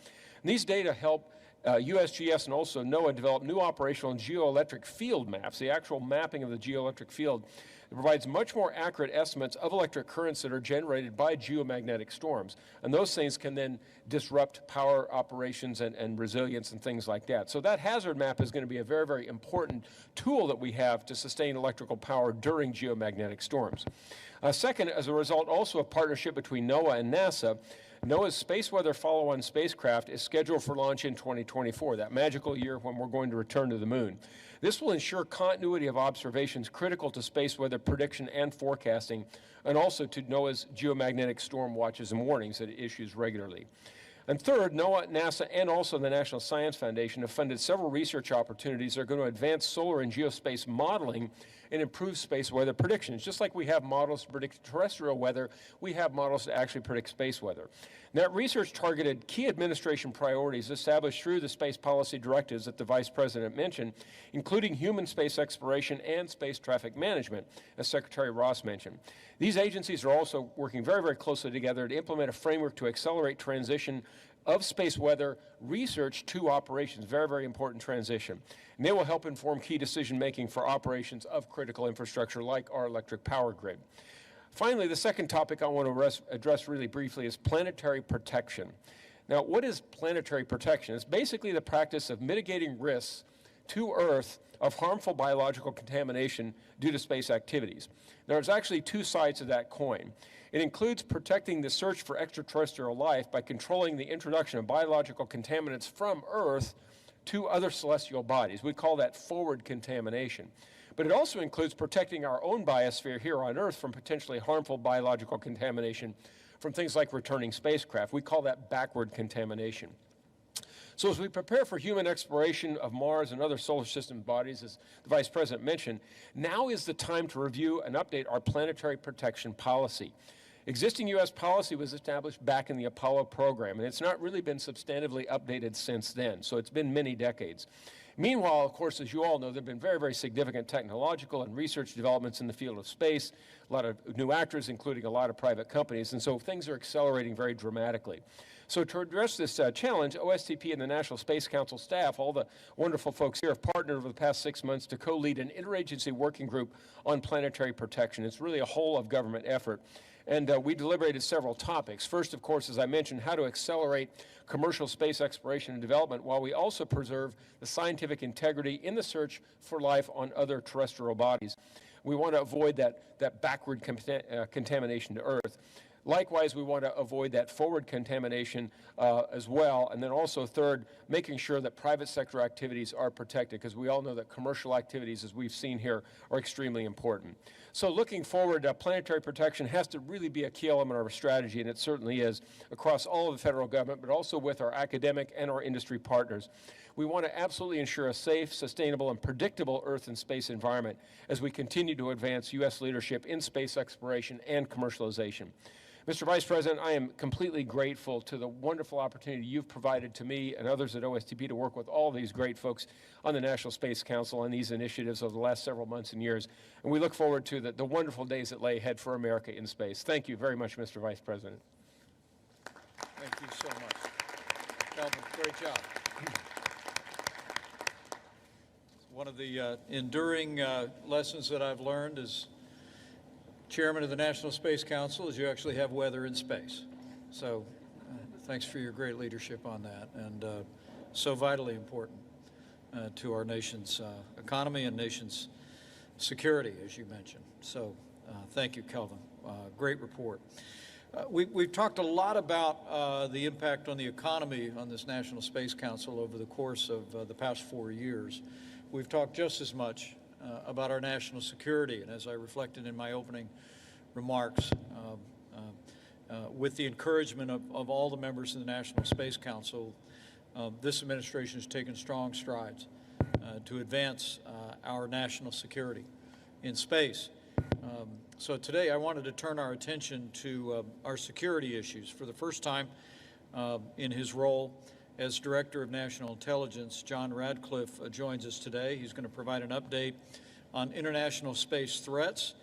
And these data help USGS and also NOAA develop new operational and geoelectric field maps, the actual mapping of the geoelectric field. It provides much more accurate estimates of electric currents that are generated by geomagnetic storms. And those things can then disrupt power operations and resilience and things like that. So that hazard map is going to be a very, very important tool that we have to sustain electrical power during geomagnetic storms. Second, as a result also of partnership between NOAA and NASA, NOAA's Space Weather Follow-On spacecraft is scheduled for launch in 2024, that magical year when we're going to return to the moon. This will ensure continuity of observations critical to space weather prediction and forecasting, and also to NOAA's geomagnetic storm watches and warnings that it issues regularly. And third, NOAA, NASA, and also the National Science Foundation have funded several research opportunities that are going to advance solar and geospace modeling and improve space weather predictions. Just like we have models to predict terrestrial weather, we have models to actually predict space weather. And that research targeted key administration priorities established through the space policy directives that the Vice President mentioned, including human space exploration and space traffic management, as Secretary Ross mentioned. These agencies are also working very, very closely together to implement a framework to accelerate transition of space weather research to operations. Very, very important transition. And they will help inform key decision-making for operations of critical infrastructure like our electric power grid. Finally, the second topic I want to address really briefly is planetary protection. Now, what is planetary protection? It's basically the practice of mitigating risks to Earth of harmful biological contamination due to space activities. There's actually 2 sides of that coin. It includes protecting the search for extraterrestrial life by controlling the introduction of biological contaminants from Earth to other celestial bodies. We call that forward contamination. But it also includes protecting our own biosphere here on Earth from potentially harmful biological contamination from things like returning spacecraft. We call that backward contamination. So as we prepare for human exploration of Mars and other solar system bodies, as the Vice President mentioned, now is the time to review and update our planetary protection policy. Existing U.S. policy was established back in the Apollo program, and it's not really been substantively updated since then, so it's been many decades. Meanwhile, of course, as you all know, there have been very, very significant technological and research developments in the field of space, a lot of new actors, including a lot of private companies, and so things are accelerating very dramatically. So to address this challenge, OSTP and the National Space Council staff, all the wonderful folks here, have partnered over the past 6 months to co-lead an interagency working group on planetary protection. It's really a whole-of-government effort. And we deliberated several topics. First, of course, as I mentioned, how to accelerate commercial space exploration and development while we also preserve the scientific integrity in the search for life on other terrestrial bodies. We want to avoid that backward contamination to Earth. Likewise, we want to avoid that forward contamination as well. And then also, third, making sure that private sector activities are protected, because we all know that commercial activities, as we've seen here, are extremely important. So looking forward, planetary protection has to really be a key element of our strategy, and it certainly is, across all of the federal government, but also with our academic and our industry partners. We want to absolutely ensure a safe, sustainable, and predictable Earth and space environment as we continue to advance U.S. leadership in space exploration and commercialization. Mr. Vice President, I am completely grateful to the wonderful opportunity you've provided to me and others at OSTP to work with all these great folks on the National Space Council on these initiatives over the last several months and years. And we look forward to the wonderful days that lay ahead for America in space. Thank you very much, Mr. Vice President. Thank you so much. Calvin, great job. One of the enduring lessons that I've learned as Chairman of the National Space Council is you actually have weather in space. So thanks for your great leadership on that, and so vitally important to our nation's economy and nation's security, as you mentioned. So thank you, Kelvin. Great report. We've talked a lot about the impact on the economy on this National Space Council over the course of the past 4 years. We've talked just as much about our national security, and as I reflected in my opening remarks, with the encouragement of all the members of the National Space Council, this administration has taken strong strides to advance our national security in space. So today I wanted to turn our attention to our security issues. For the first time in his role as Director of National Intelligence, John Radcliffe joins us today. He's going to provide an update on international space threats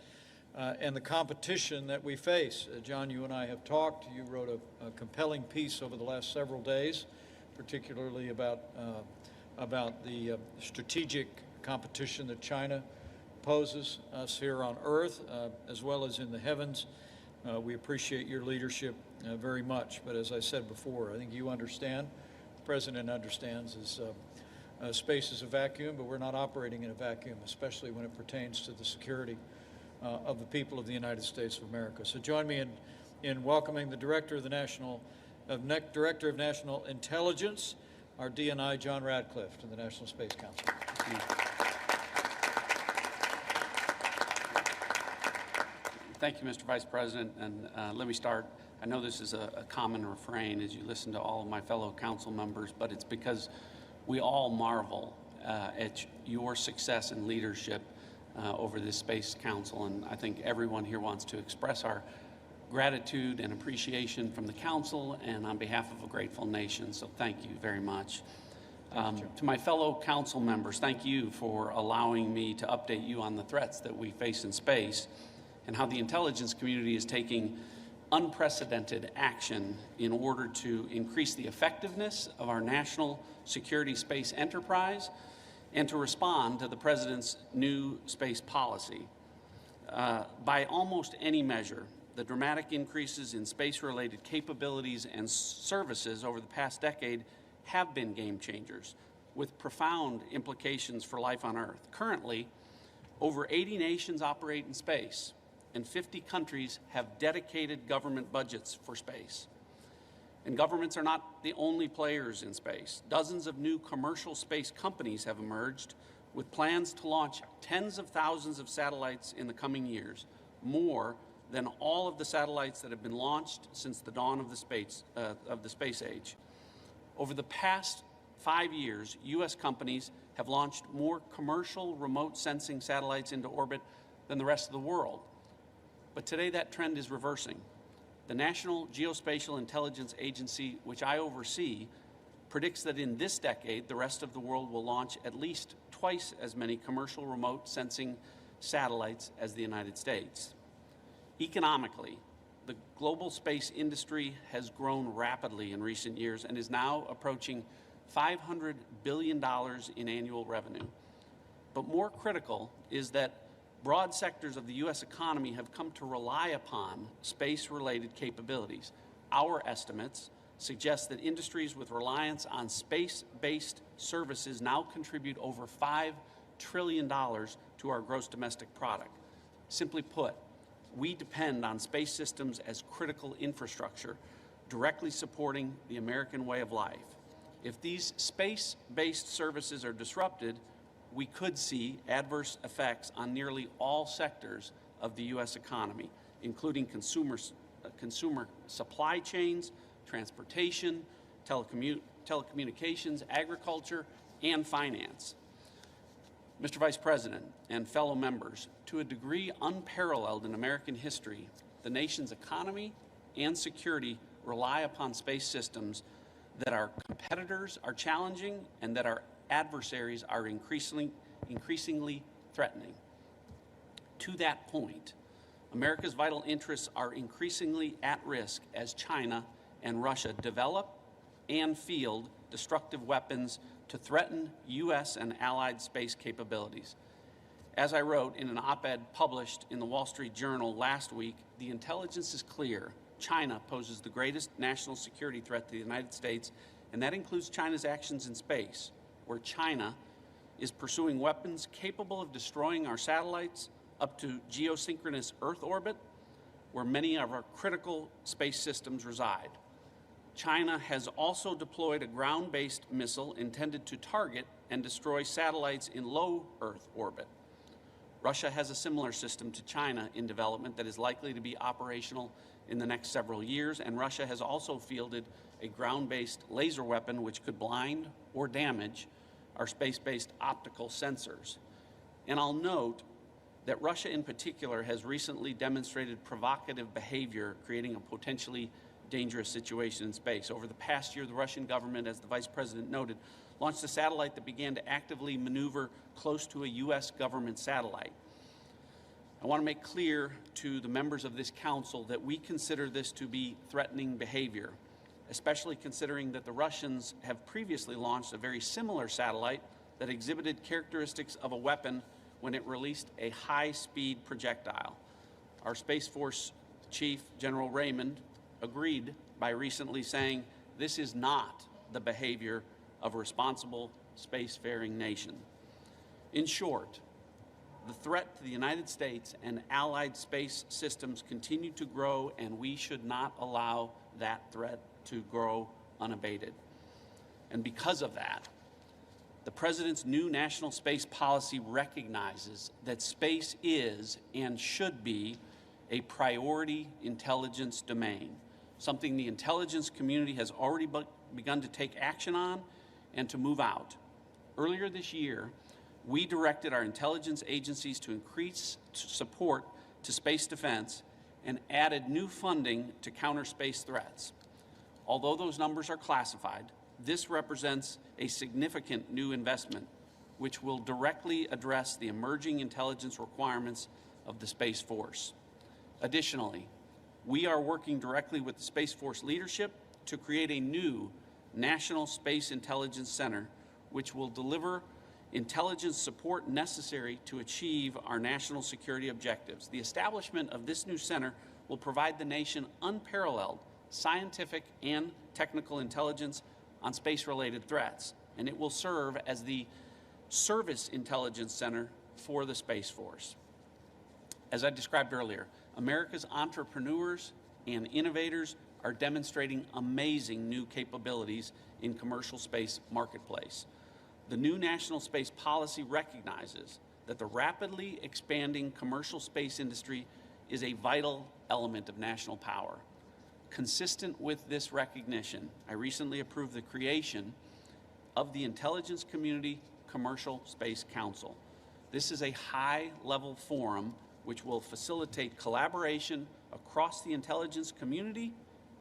and the competition that we face. John, you and I have talked. You wrote a compelling piece over the last several days, particularly about the strategic competition that China poses us here on Earth, as well as in the heavens. We appreciate your leadership very much. But as I said before, I think you understand, the President understands, is space is a vacuum, but we're not operating in a vacuum, especially when it pertains to the security of the people of the United States of America. So join me in welcoming the Director of National Intelligence, our DNI, John Radcliffe, to the National Space Council. Thank you, Mr. Vice President, and let me start. I know this is a common refrain as you listen to all of my fellow council members, but it's because we all marvel at your success and leadership over this Space Council, and I think everyone here wants to express our gratitude and appreciation from the Council and on behalf of a grateful nation, so thank you very much. To my fellow council members, thank you for allowing me to update you on the threats that we face in space and how the intelligence community is taking unprecedented action in order to increase the effectiveness of our national security space enterprise and to respond to the President's new space policy. By almost any measure, the dramatic increases in space-related capabilities and services over the past decade have been game changers with profound implications for life on Earth. Currently, over 80 nations operate in space, and 50 countries have dedicated government budgets for space. And governments are not the only players in space. Dozens of new commercial space companies have emerged with plans to launch tens of thousands of satellites in the coming years, more than all of the satellites that have been launched since the dawn of the space age. Over the past 5 years, U.S. companies have launched more commercial remote sensing satellites into orbit than the rest of the world. But today that trend is reversing. The National Geospatial Intelligence Agency, which I oversee, predicts that in this decade, the rest of the world will launch at least twice as many commercial remote sensing satellites as the United States. Economically, the global space industry has grown rapidly in recent years and is now approaching $500 billion in annual revenue. But more critical is that broad sectors of the U.S. economy have come to rely upon space-related capabilities. Our estimates suggest that industries with reliance on space-based services now contribute over $5 trillion to our gross domestic product. Simply put, we depend on space systems as critical infrastructure, directly supporting the American way of life. If these space-based services are disrupted, we could see adverse effects on nearly all sectors of the U.S. economy, including consumer supply chains, transportation, telecommunications, agriculture, and finance. Mr. Vice President and fellow members, to a degree unparalleled in American history, the nation's economy and security rely upon space systems that our competitors are challenging and that our adversaries are increasingly threatening. To that point, America's vital interests are increasingly at risk as China and Russia develop and field destructive weapons to threaten U.S. and allied space capabilities. As I wrote in an op-ed published in the Wall Street Journal last week, the intelligence is clear. China poses the greatest national security threat to the United States, and that includes China's actions in space, where China is pursuing weapons capable of destroying our satellites up to geosynchronous Earth orbit, where many of our critical space systems reside. China has also deployed a ground-based missile intended to target and destroy satellites in low Earth orbit. Russia has a similar system to China in development that is likely to be operational in the next several years, and Russia has also fielded a ground-based laser weapon which could blind or damage our space-based optical sensors. And I'll note that Russia in particular has recently demonstrated provocative behavior, creating a potentially dangerous situation in space. Over the past year, the Russian government, as the Vice President noted, launched a satellite that began to actively maneuver close to a U.S. government satellite. I want to make clear to the members of this council that we consider this to be threatening behavior, especially considering that the Russians have previously launched a very similar satellite that exhibited characteristics of a weapon when it released a high-speed projectile. Our Space Force Chief, General Raymond, agreed by recently saying, "This is not the behavior of a responsible spacefaring nation." In short, the threat to the United States and allied space systems continue to grow, and we should not allow that threat to grow unabated. And because of that, the President's new national space policy recognizes that space is and should be a priority intelligence domain, something the intelligence community has already begun to take action on and to move out. Earlier this year, we directed our intelligence agencies to increase support to space defense and added new funding to counter space threats. Although those numbers are classified, this represents a significant new investment which will directly address the emerging intelligence requirements of the Space Force. Additionally, we are working directly with the Space Force leadership to create a new National Space Intelligence Center which will deliver intelligence support necessary to achieve our national security objectives. The establishment of this new center will provide the nation unparalleled scientific and technical intelligence on space-related threats, and it will serve as the service intelligence center for the Space Force. As I described earlier, America's entrepreneurs and innovators are demonstrating amazing new capabilities in commercial space marketplace. The new national space policy recognizes that the rapidly expanding commercial space industry is a vital element of national power. Consistent with this recognition, I recently approved the creation of the Intelligence Community Commercial Space Council. This is a high-level forum which will facilitate collaboration across the intelligence community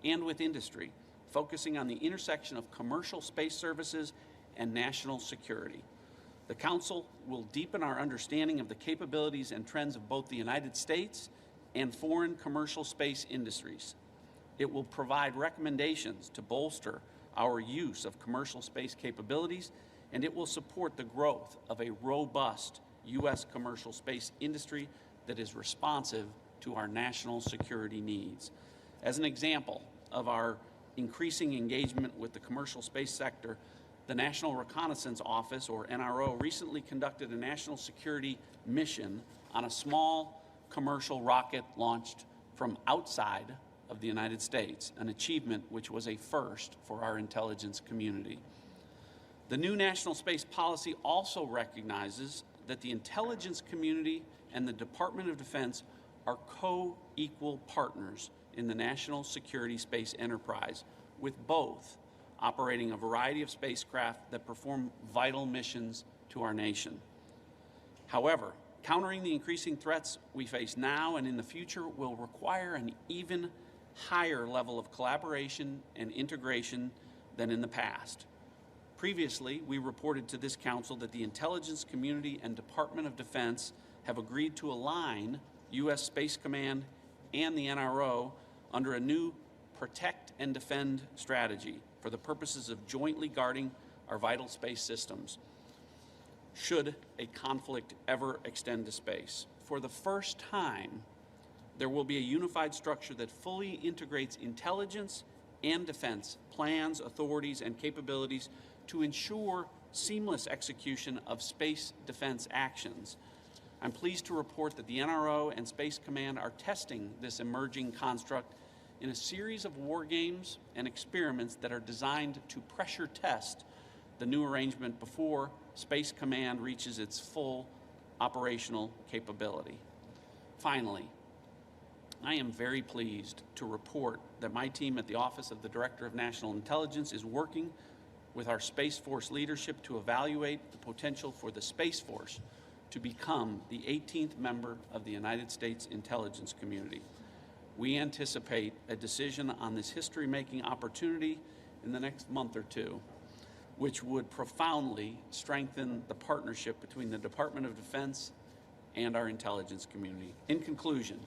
and with industry, focusing on the intersection of commercial space services and national security. The Council will deepen our understanding of the capabilities and trends of both the United States and foreign commercial space industries. It will provide recommendations to bolster our use of commercial space capabilities, and it will support the growth of a robust U.S. commercial space industry that is responsive to our national security needs. As an example of our increasing engagement with the commercial space sector, the National Reconnaissance Office, or NRO, recently conducted a national security mission on a small commercial rocket launched from outside of the United States, an achievement which was a first for our intelligence community. The new national space policy also recognizes that the intelligence community and the Department of Defense are co-equal partners in the national security space enterprise, with both operating a variety of spacecraft that perform vital missions to our nation. However, countering the increasing threats we face now and in the future will require an even higher level of collaboration and integration than in the past. Previously, we reported to this Council that the intelligence community and Department of Defense have agreed to align U.S. Space Command and the NRO under a new protect and defend strategy for the purposes of jointly guarding our vital space systems should a conflict ever extend to space. For the first time, there will be a unified structure that fully integrates intelligence and defense plans, authorities, and capabilities to ensure seamless execution of space defense actions. I'm pleased to report that the NRO and Space Command are testing this emerging construct in a series of war games and experiments that are designed to pressure test the new arrangement before Space Command reaches its full operational capability. Finally, I am very pleased to report that my team at the Office of the Director of National Intelligence is working with our Space Force leadership to evaluate the potential for the Space Force to become the 18th member of the United States intelligence community. We anticipate a decision on this history-making opportunity in the next month or two, which would profoundly strengthen the partnership between the Department of Defense and our intelligence community. In conclusion,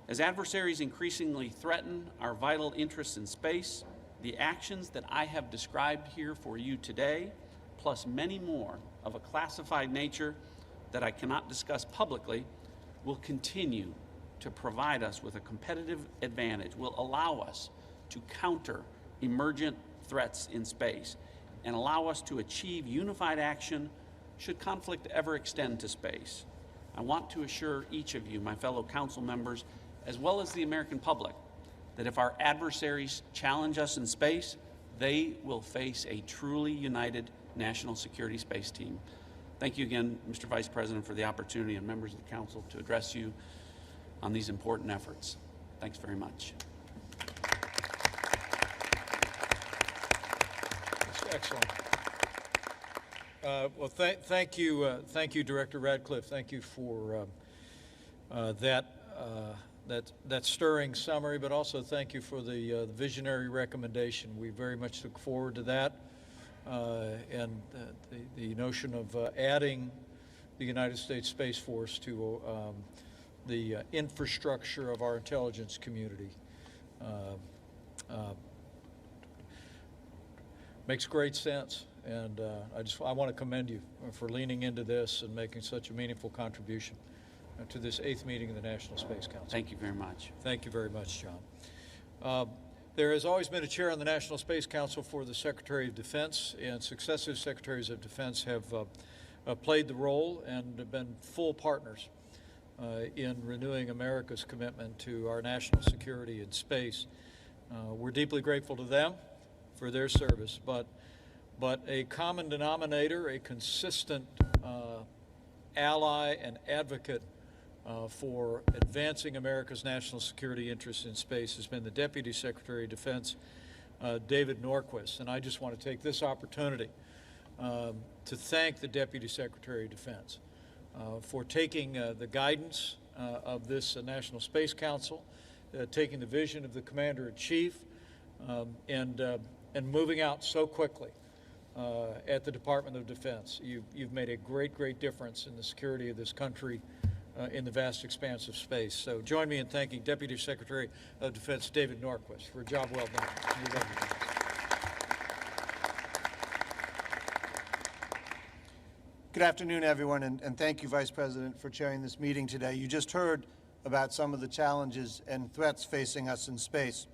as adversaries increasingly threaten our vital interests in space, the actions that I have described here for you today, plus many more of a classified nature that I cannot discuss publicly, will continue to provide us with a competitive advantage, will allow us to counter emergent threats in space, and allow us to achieve unified action should conflict ever extend to space. I want to assure each of you, my fellow council members, as well as the American public, that if our adversaries challenge us in space, they will face a truly united national security space team. Thank you again, Mr. Vice President, for the opportunity and members of the council to address you on these important efforts. Thanks very much. Excellent. Well, thank you, Director Radcliffe. Thank you for that stirring summary, but also thank you for the visionary recommendation. We very much look forward to that, and the notion of adding the United States Space Force to the infrastructure of our intelligence community. Makes great sense, and I want to commend you for leaning into this and making such a meaningful contribution to this 8th meeting of the National Space Council. Thank you very much. Thank you very much, John. There has always been a chair on the National Space Council for the Secretary of Defense, and successive Secretaries of Defense have played the role and have been full partners in renewing America's commitment to our national security in space. We're deeply grateful to them for their service, but a common denominator, a consistent ally and advocate for advancing America's national security interests in space has been the Deputy Secretary of Defense, David Norquist. And I just want to take this opportunity to thank the Deputy Secretary of Defense for taking the guidance of this National Space Council, taking the vision of the Commander-in-Chief, and moving out so quickly at the Department of Defense. You've made a great difference in the security of this country in the vast expanse of space. So join me in thanking Deputy Secretary of Defense David Norquist for a job well done. Good afternoon, everyone, and thank you, Vice President, for chairing this meeting today. You just heard about some of the challenges and threats facing us in space.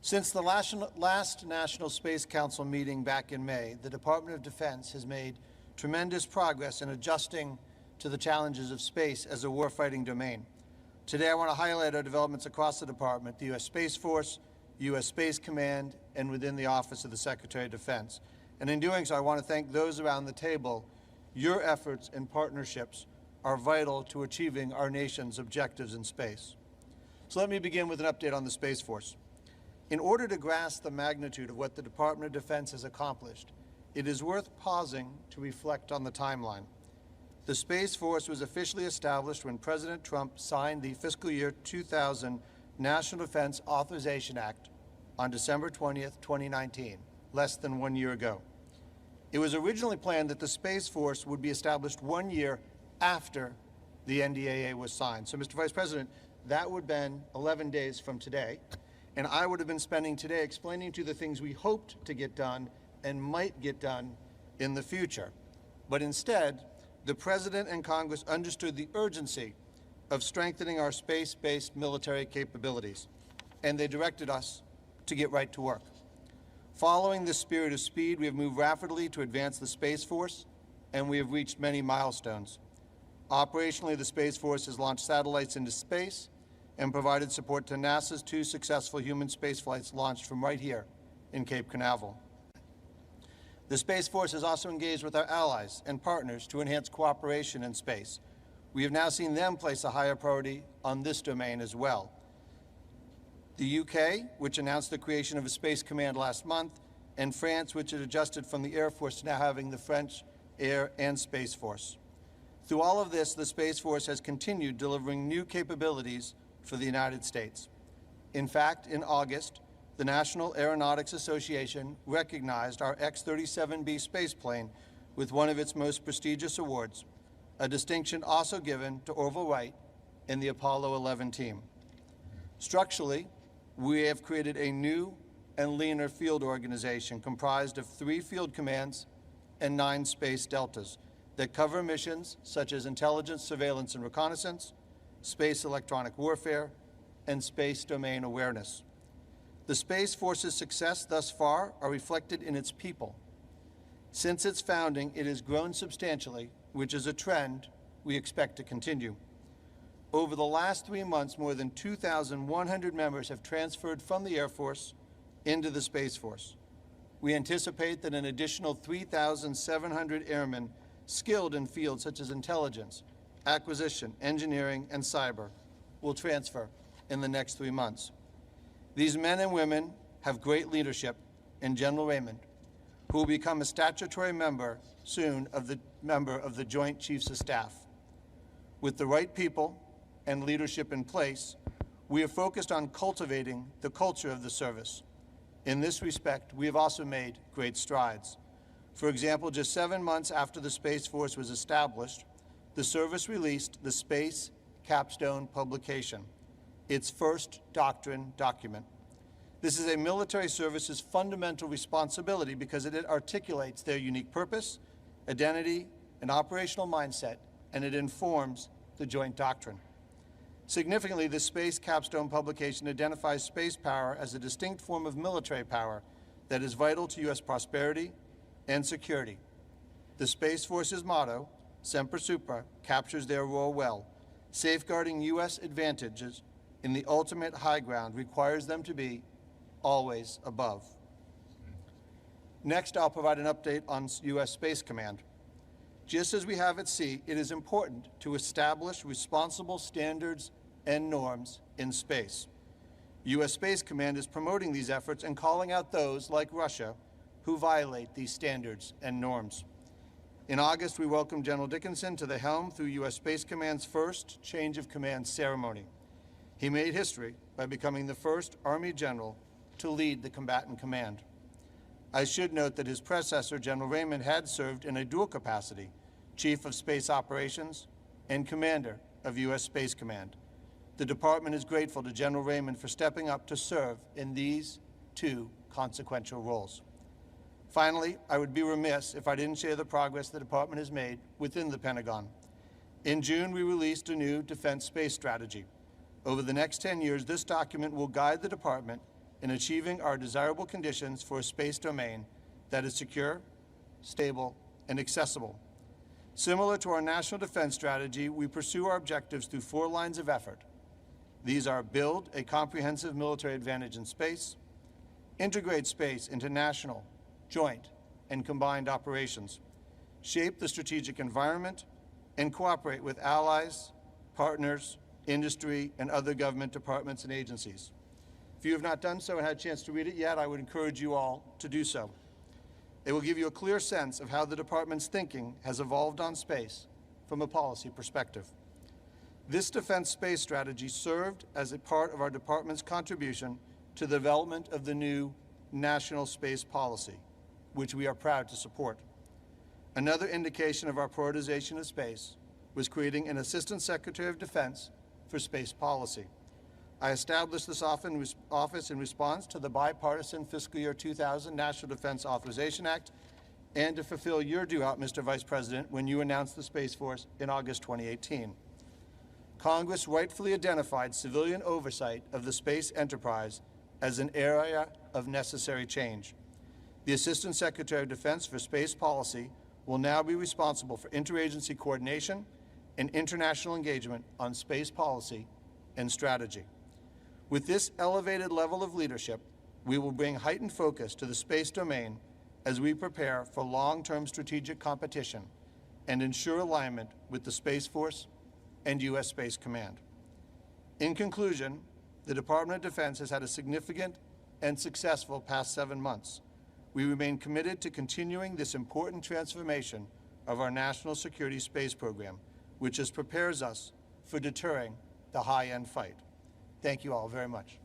Since the last National Space Council meeting back in May, the Department of Defense has made tremendous progress in adjusting to the challenges of space as a warfighting domain. Today, I want to highlight our developments across the department, the U.S. Space Force, U.S. Space Command, and within the Office of the Secretary of Defense. And in doing so, I want to thank those around the table. Your efforts and partnerships are vital to achieving our nation's objectives in space. So let me begin with an update on the Space Force. In order to grasp the magnitude of what the Department of Defense has accomplished, it is worth pausing to reflect on the timeline. The Space Force was officially established when President Trump signed the fiscal year 2000 National Defense Authorization Act on December 20th, 2019, less than 1 year ago. It was originally planned that the Space Force would be established 1 year after the NDAA was signed. So, Mr. Vice President, that would have been 11 days from today, and I would have been spending today explaining to you the things we hoped to get done and might get done in the future. But instead, the President and Congress understood the urgency of strengthening our space-based military capabilities, and they directed us to get right to work. Following this spirit of speed, we have moved rapidly to advance the Space Force, and we have reached many milestones. Operationally, the Space Force has launched satellites into space and provided support to NASA's 2 successful human space flights launched from right here in Cape Canaveral. The Space Force has also engaged with our allies and partners to enhance cooperation in space. We have now seen them place a higher priority on this domain as well. The UK, which announced the creation of a Space Command last month, and France, which had adjusted from the Air Force to now having the French Air and Space Force. Through all of this, the Space Force has continued delivering new capabilities for the United States. In fact, in August, the National Aeronautics Association recognized our X-37B spaceplane with one of its most prestigious awards, a distinction also given to Orville Wright and the Apollo 11 team. Structurally, we have created a new and leaner field organization comprised of 3 field commands and 9 space deltas that cover missions such as intelligence, surveillance, and reconnaissance, space electronic warfare, and space domain awareness. The Space Force's success thus far are reflected in its people. Since its founding, it has grown substantially, which is a trend we expect to continue. Over the last 3 months, more than 2,100 members have transferred from the Air Force into the Space Force. We anticipate that an additional 3,700 airmen skilled in fields such as intelligence, acquisition, engineering, and cyber will transfer in the next 3 months. These men and women have great leadership in General Raymond, who will become a statutory member soon of the Joint Chiefs of Staff. With the right people and leadership in place, we are focused on cultivating the culture of the service. In this respect, we have also made great strides. For example, just 7 months after the Space Force was established, the service released the Space Capstone publication, its first doctrine document. This is a military service's fundamental responsibility because it articulates their unique purpose, identity, and operational mindset, and it informs the joint doctrine. Significantly, the Space Capstone publication identifies space power as a distinct form of military power that is vital to U.S. prosperity and security. The Space Force's motto, Semper Supra, captures their role well. Safeguarding U.S. advantages in the ultimate high ground requires them to be always above. Next, I'll provide an update on U.S. Space Command. Just as we have at sea, it is important to establish responsible standards and norms in space. U.S. Space Command is promoting these efforts and calling out those, like Russia, who violate these standards and norms. In August, we welcomed General Dickinson to the helm through U.S. Space Command's first change of command ceremony. He made history by becoming the first Army general to lead the combatant command. I should note that his predecessor, General Raymond, had served in a dual capacity, Chief of Space Operations and Commander of U.S. Space Command. The Department is grateful to General Raymond for stepping up to serve in these 2 consequential roles. Finally, I would be remiss if I didn't share the progress the Department has made within the Pentagon. In June, we released a new defense space strategy. Over the next 10 years, this document will guide the Department in achieving our desirable conditions for a space domain that is secure, stable, and accessible. Similar to our national defense strategy, we pursue our objectives through 4 lines of effort. These are: build a comprehensive military advantage in space, integrate space into national, joint, and combined operations, shape the strategic environment, and cooperate with allies, partners, industry, and other government departments and agencies. If you have not done so and had a chance to read it yet, I would encourage you all to do so. It will give you a clear sense of how the Department's thinking has evolved on space from a policy perspective. This defense space strategy served as a part of our Department's contribution to the development of the new National Space Policy, which we are proud to support. Another indication of our prioritization of space was creating an Assistant Secretary of Defense for Space Policy. I established this office in response to the bipartisan fiscal year 2000 National Defense Authorization Act and to fulfill your due out, Mr. Vice President, when you announced the Space Force in August 2018. Congress rightfully identified civilian oversight of the space enterprise as an area of necessary change. The Assistant Secretary of Defense for Space Policy will now be responsible for interagency coordination and international engagement on space policy and strategy. With this elevated level of leadership, we will bring heightened focus to the space domain as we prepare for long-term strategic competition and ensure alignment with the Space Force and U.S. Space Command. In conclusion, the Department of Defense has had a significant and successful past 7 months. We remain committed to continuing this important transformation of our national security space program which just prepares us for deterring the high-end fight. Thank you all very much.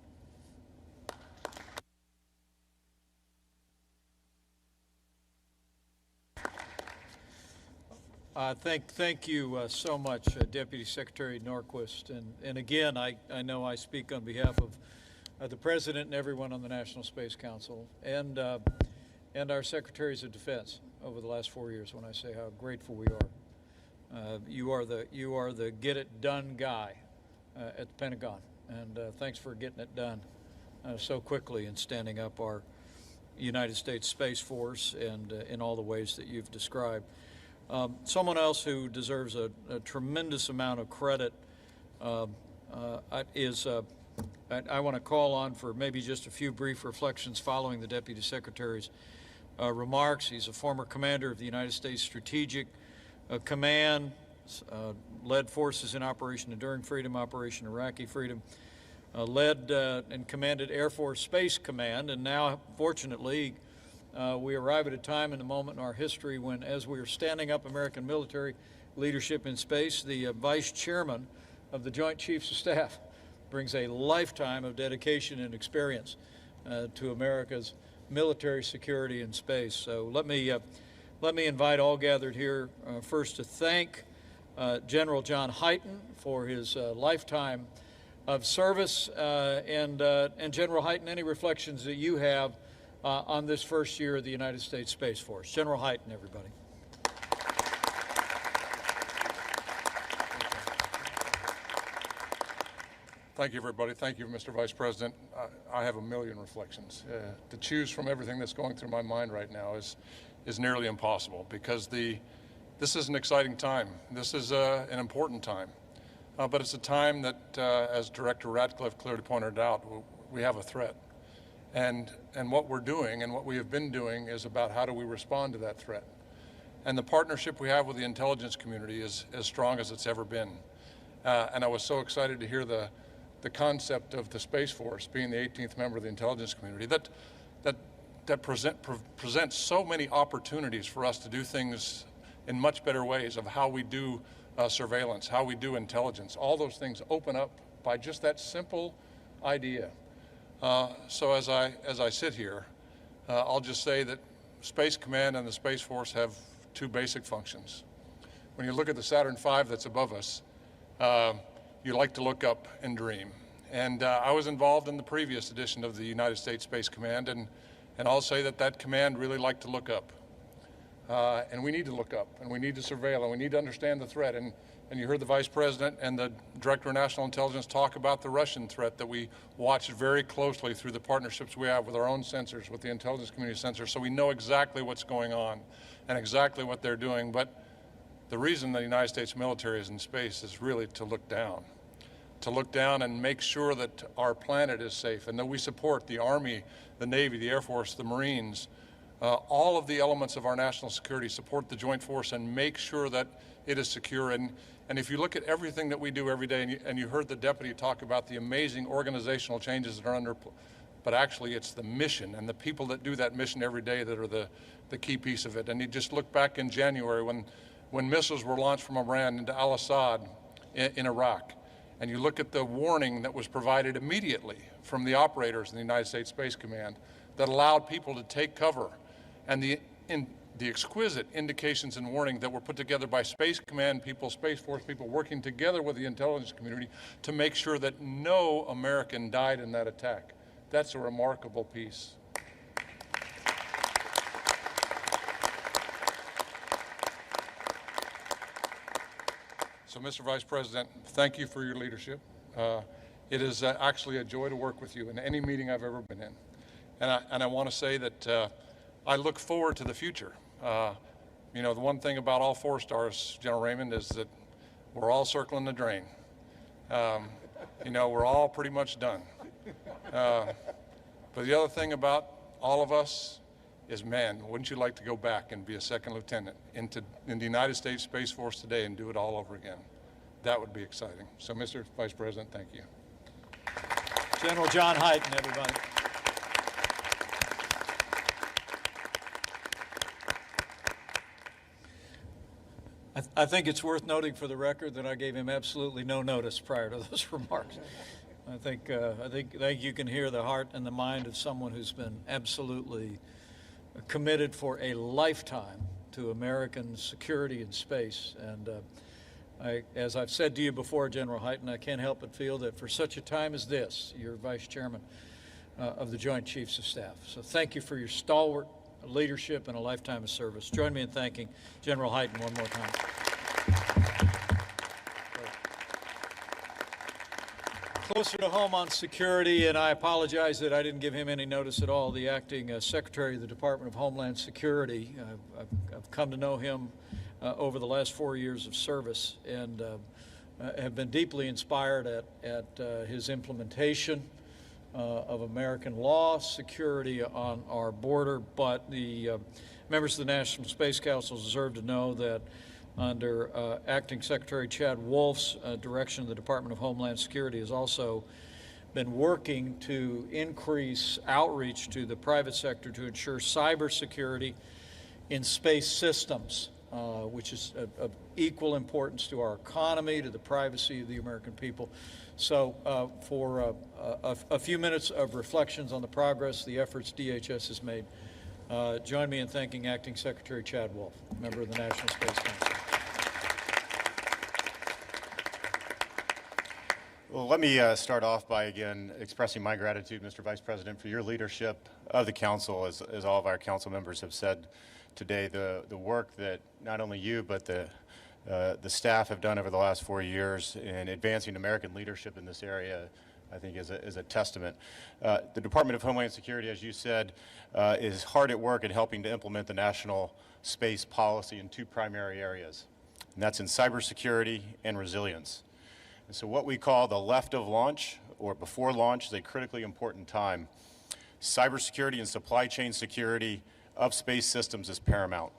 Thank you so much, Deputy Secretary Norquist. And again, I know I speak on behalf of the President and everyone on the National Space Council and our Secretaries of Defense over the last 4 years when I say how grateful we are. You are the get-it-done guy at the Pentagon, and thanks for getting it done so quickly and standing up our United States Space Force and in all the ways that you've described. Someone else who deserves a tremendous amount of credit is I want to call on for maybe just a few brief reflections following the Deputy Secretary's remarks. He's a former commander of the United States Strategic Command, led forces in Operation Enduring Freedom, Operation Iraqi Freedom, led and commanded Air Force Space Command, and now, fortunately, we arrive at a time in the moment in our history when, as we are standing up American military leadership in space, the Vice Chairman of the Joint Chiefs of Staff brings a lifetime of dedication and experience to America's military security in space. So let me invite all gathered here first to thank General John Hyten for his lifetime of service, and General Hyten, any reflections that you have on this first year of the United States Space Force. General Hyten, everybody. Thank you, everybody. Thank you, Mr. Vice President. I have a million reflections. To choose from everything that's going through my mind right now is nearly impossible, because this is an exciting time. This is an important time. But it's a time that, as Director Ratcliffe clearly pointed out, we have a threat. And what we're doing and what we have been doing is about how do we respond to that threat. And the partnership we have with the intelligence community is as strong as it's ever been. And I was so excited to hear the concept of the Space Force being the 18th member of the intelligence community that presents so many opportunities for us to do things in much better ways, of how we do surveillance, how we do intelligence. All those things open up by just that simple idea. So as I sit here, I'll just say that Space Command and the Space Force have two basic functions. When you look at the Saturn V that's above us, you like to look up and dream. And I was involved in the previous edition of the United States Space Command, and I'll say that command really liked to look up. And we need to look up, and we need to surveil, and we need to understand the threat. And you heard the Vice President and the Director of National Intelligence talk about the Russian threat that we watch very closely through the partnerships we have with our own sensors, with the intelligence community sensors, so we know exactly what's going on and exactly what they're doing. But the reason the United States military is in space is really to look down and make sure that our planet is safe, and that we support the Army, the Navy, the Air Force, the Marines, all of the elements of our national security, support the joint force and make sure that it is secure. And if you look at everything that we do every day, and you heard the deputy talk about the amazing organizational changes that are under, but actually it's the mission and the people that do that mission every day that are the key piece of it. And you just look back in January when missiles were launched from Iran into al-Assad in Iraq, and you look at the warning that was provided immediately from the operators in the United States Space Command that allowed people to take cover, and the exquisite indications and warning that were put together by Space Command people, Space Force people, working together with the intelligence community to make sure that no American died in that attack. That's a remarkable piece. So, Mr. Vice President, thank you for your leadership. It is actually a joy to work with you in any meeting I've ever been in. And I want to say that I look forward to the future. You know, the one thing about all 4 stars, General Raymond, is that we're all circling the drain. You know, we're all pretty much done. But the other thing about all of us is, man, wouldn't you like to go back and be a second lieutenant in the United States Space Force today and do it all over again? That would be exciting. So, Mr. Vice President, thank you. General John Hyten, everybody. I think it's worth noting for the record that I gave him absolutely no notice prior to those remarks. I think you can hear the heart and the mind of someone who's been absolutely committed for a lifetime to American security in space. And as I've said to you before, General Hyten, I can't help but feel that for such a time as this, you're Vice Chairman of the Joint Chiefs of Staff. So thank you for your stalwart leadership and a lifetime of service. Join me in thanking General Hyten one more time. Closer to home on security, and I apologize that I didn't give him any notice at all, the acting Secretary of the Department of Homeland Security. I've come to know him over the last 4 years of service, and have been deeply inspired at his implementation of American law, security on our border. But the members of the National Space Council deserve to know that under Acting Secretary Chad Wolf's direction, the Department of Homeland Security has also been working to increase outreach to the private sector to ensure cybersecurity in space systems, which is of equal importance to our economy, to the privacy of the American people. So for a few minutes of reflections on the progress, the efforts DHS has made, join me in thanking Acting Secretary Chad Wolf, member of the National Space Council. Well, let me start off by, again, expressing my gratitude, Mr. Vice President, for your leadership of the Council, as all of our Council members have said today. The work that not only you, but the staff have done over the last 4 years in advancing American leadership in this area, I think is a testament. The Department of Homeland Security, as you said, is hard at work in helping to implement the national space policy in two primary areas, and that's in cybersecurity and resilience. And so what we call the left of launch, or before launch, is a critically important time. Cybersecurity and supply chain security of space systems is paramount.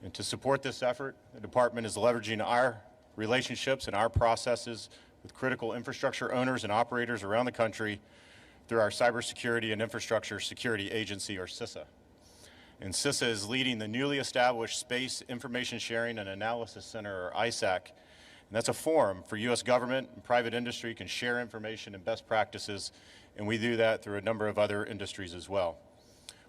And to support this effort, the department is leveraging our relationships and our processes with critical infrastructure owners and operators around the country through our Cybersecurity and Infrastructure Security Agency, or CISA. And CISA is leading the newly established Space Information Sharing and Analysis Center, or ISAC. And that's a forum for U.S. government and private industry can share information and best practices, and we do that through a number of other industries as well.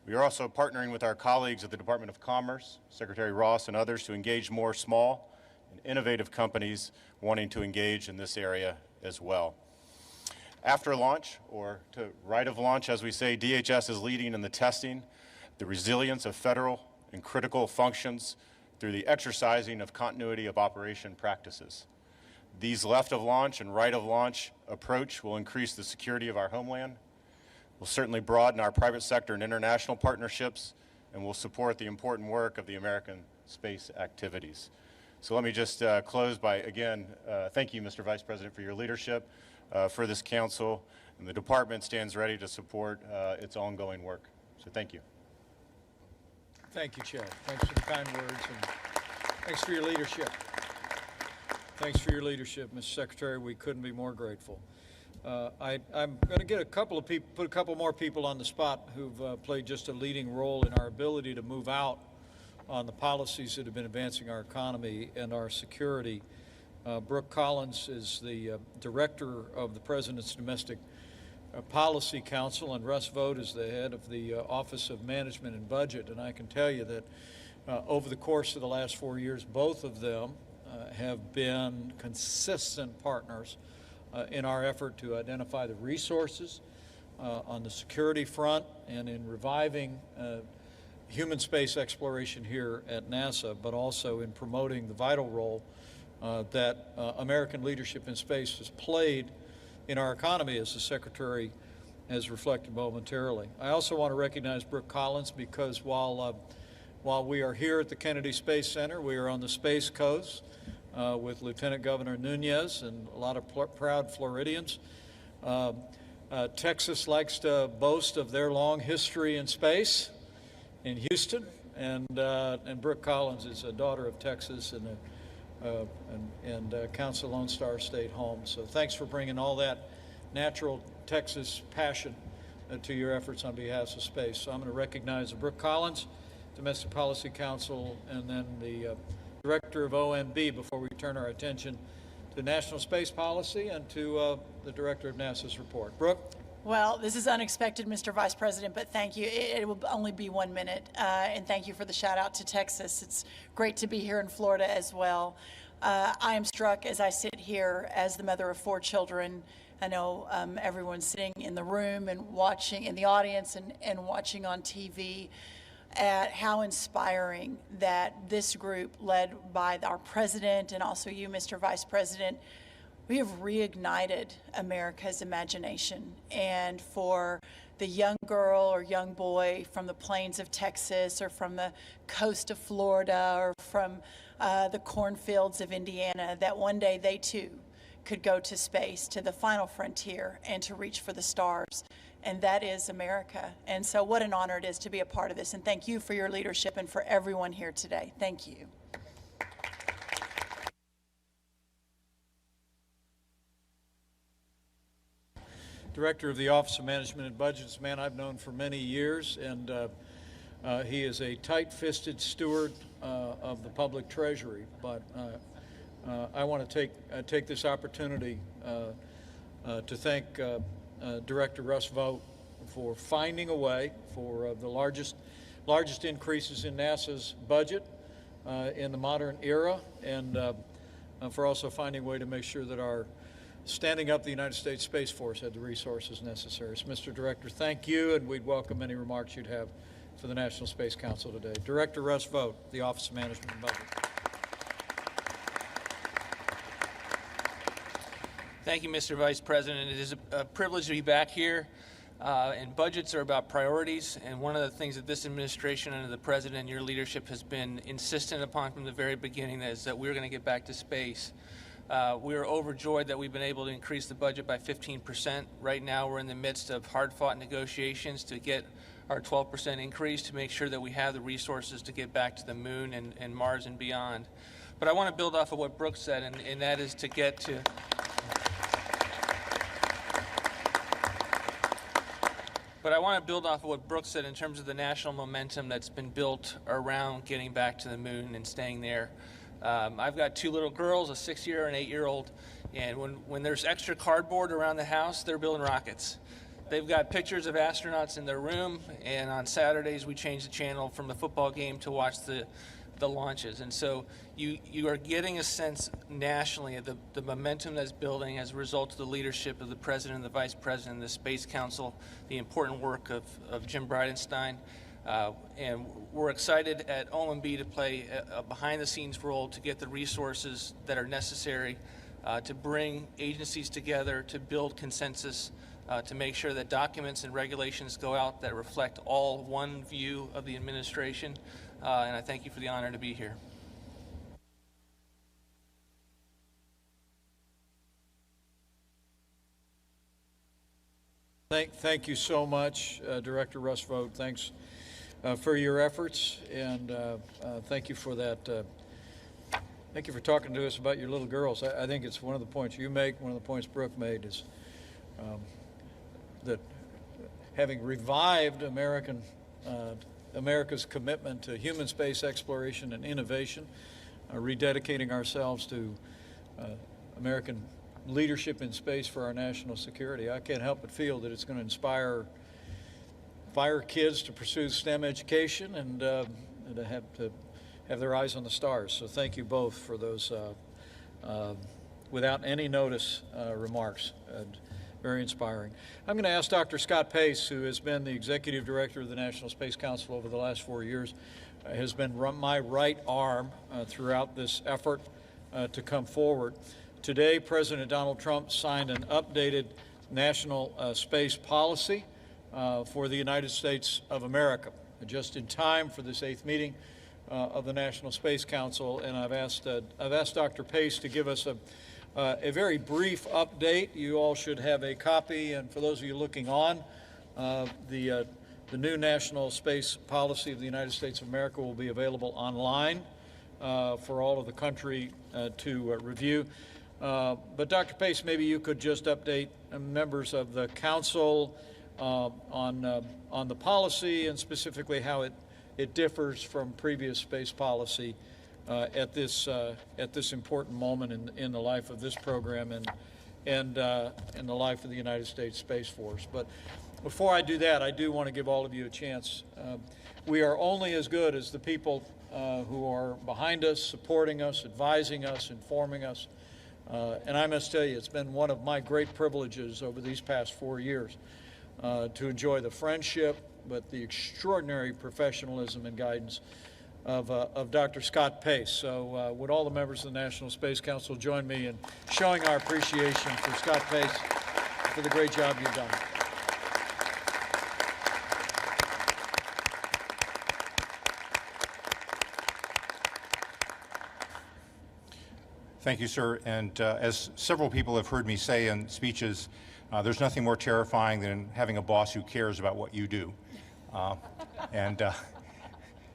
We are also partnering with our colleagues at the Department of Commerce, Secretary Ross and others, to engage more small and innovative companies wanting to engage in this area as well. After launch, or to right of launch, as we say, DHS is leading in the testing, the resilience of federal and critical functions through the exercising of continuity of operation practices. These left of launch and right of launch approach will increase the security of our homeland, will certainly broaden our private sector and international partnerships, and will support the important work of the American space activities. So let me just close by, again, thank you, Mr. Vice President, for your leadership for this council, and the department stands ready to support its ongoing work. So thank you. Thank you, Chad. Thanks for the kind words, and thanks for your leadership. Thanks for your leadership, Mr. Secretary. We couldn't be more grateful. I'm going to get put a couple more people on the spot who've played just a leading role in our ability to move out on the policies that have been advancing our economy and our security. Brooke Collins is the director of the President's Domestic Policy Council, and Russ Vought is the head of the Office of Management and Budget. And I can tell you that over the course of the last 4 years, both of them have been consistent partners in our effort to identify the resources on the security front and in reviving human space exploration here at NASA, but also in promoting the vital role that American leadership in space has played in our economy, as the Secretary has reflected momentarily. I also want to recognize Brooke Collins because while we are here at the Kennedy Space Center, we are on the Space Coast with Lieutenant Governor Nunez and a lot of proud Floridians. Texas likes to boast of their long history in space in Houston, and Brooke Collins is a daughter of Texas and counts the Lone Star State home. So thanks for bringing all that natural Texas passion to your efforts on behalf of space. So I'm going to recognize Brooke Collins, Domestic Policy Council, and then the Director of OMB, before we turn our attention to national space policy and to the Director of NASA's report. Brooke? Well, this is unexpected, Mr. Vice President, but thank you. It will only be 1 minute, and thank you for the shout out to Texas. It's great to be here in Florida as well. I am struck as I sit here as the mother of 4 children. I know everyone's sitting in the room and watching in the audience and watching on TV at how inspiring that this group, led by our president and also you, Mr. Vice President, we have reignited America's imagination. And for the young girl or young boy from the plains of Texas or from the coast of Florida or from the cornfields of Indiana, that one day they too could go to space, to the final frontier, and to reach for the stars. And that is America. And so what an honor it is to be a part of this. And thank you for your leadership and for everyone here today. Thank you. Director of the Office of Management and Budgets, a man I've known for many years, and he is a tight-fisted steward of the public treasury. But I want to take this opportunity to thank Director Russ Vought for finding a way for the largest increases in NASA's budget in the modern era, and for also finding a way to make sure that our standing up the United States Space Force had the resources necessary. So, Mr. Director, thank you, and we'd welcome any remarks you'd have for the National Space Council today. Director Russ Vought, the Office of Management and Budget. Thank you, Mr. Vice President. It is a privilege to be back here. And budgets are about priorities. And one of the things that this administration under the President and your leadership has been insistent upon from the very beginning is that we're going to get back to space. We are overjoyed that we've been able to increase the budget by 15%. Right now, we're in the midst of hard-fought negotiations to get our 12% increase to make sure that we have the resources to get back to the moon and Mars and beyond. But I want to build off of what Brooke said, and that is to get to... But I want to build off of what Brooke said in terms of the national momentum that's been built around getting back to the moon and staying there. I've got 2 little girls, a 6-year and 8-year-old, and when there's extra cardboard around the house, they're building rockets. They've got pictures of astronauts in their room, and on Saturdays we change the channel from the football game to watch the launches. And so you are getting a sense nationally of the momentum that's building as a result of the leadership of the President and the Vice President, the Space Council, the important work of Jim Bridenstine. And we're excited at OMB to play a behind-the-scenes role to get the resources that are necessary to bring agencies together, to build consensus, to make sure that documents and regulations go out that reflect all one view of the administration. And I thank you for the honor to be here. Thank you so much, Director Russ Vought. Thanks for your efforts, and thank you for that. Thank you for talking to us about your little girls. I think it's one of the points you make, one of the points Brooke made is that having revived America's commitment to human space exploration and innovation, rededicating ourselves to American leadership in space for our national security, I can't help but feel that it's going to inspire kids to pursue STEM education and to have their eyes on the stars. So thank you both for those without any notice remarks. Very inspiring. I'm going to ask Dr. Scott Pace, who has been the Executive Director of the National Space Council over the last 4 years, has been my right arm throughout this effort to come forward. Today, President Donald Trump signed an updated national space policy for the United States of America, just in time for this 8th meeting of the National Space Council. And I've asked Dr. Pace to give us a very brief update. You all should have a copy, and for those of you looking on, the new national space policy of the United States of America will be available online for all of the country to review. But Dr. Pace, maybe you could just update members of the council on the policy and specifically how it differs from previous space policy at this important moment in the life of this program and in the life of the United States Space Force. But before I do that, I do want to give all of you a chance. We are only as good as the people who are behind us, supporting us, advising us, informing us. And I must tell you, it's been one of my great privileges over these past 4 years to enjoy the friendship, but the extraordinary professionalism and guidance of Dr. Scott Pace. So would all the members of the National Space Council join me in showing our appreciation for Scott Pace for the great job you've done. Thank you, sir. And as several people have heard me say in speeches, there's nothing more terrifying than having a boss who cares about what you do.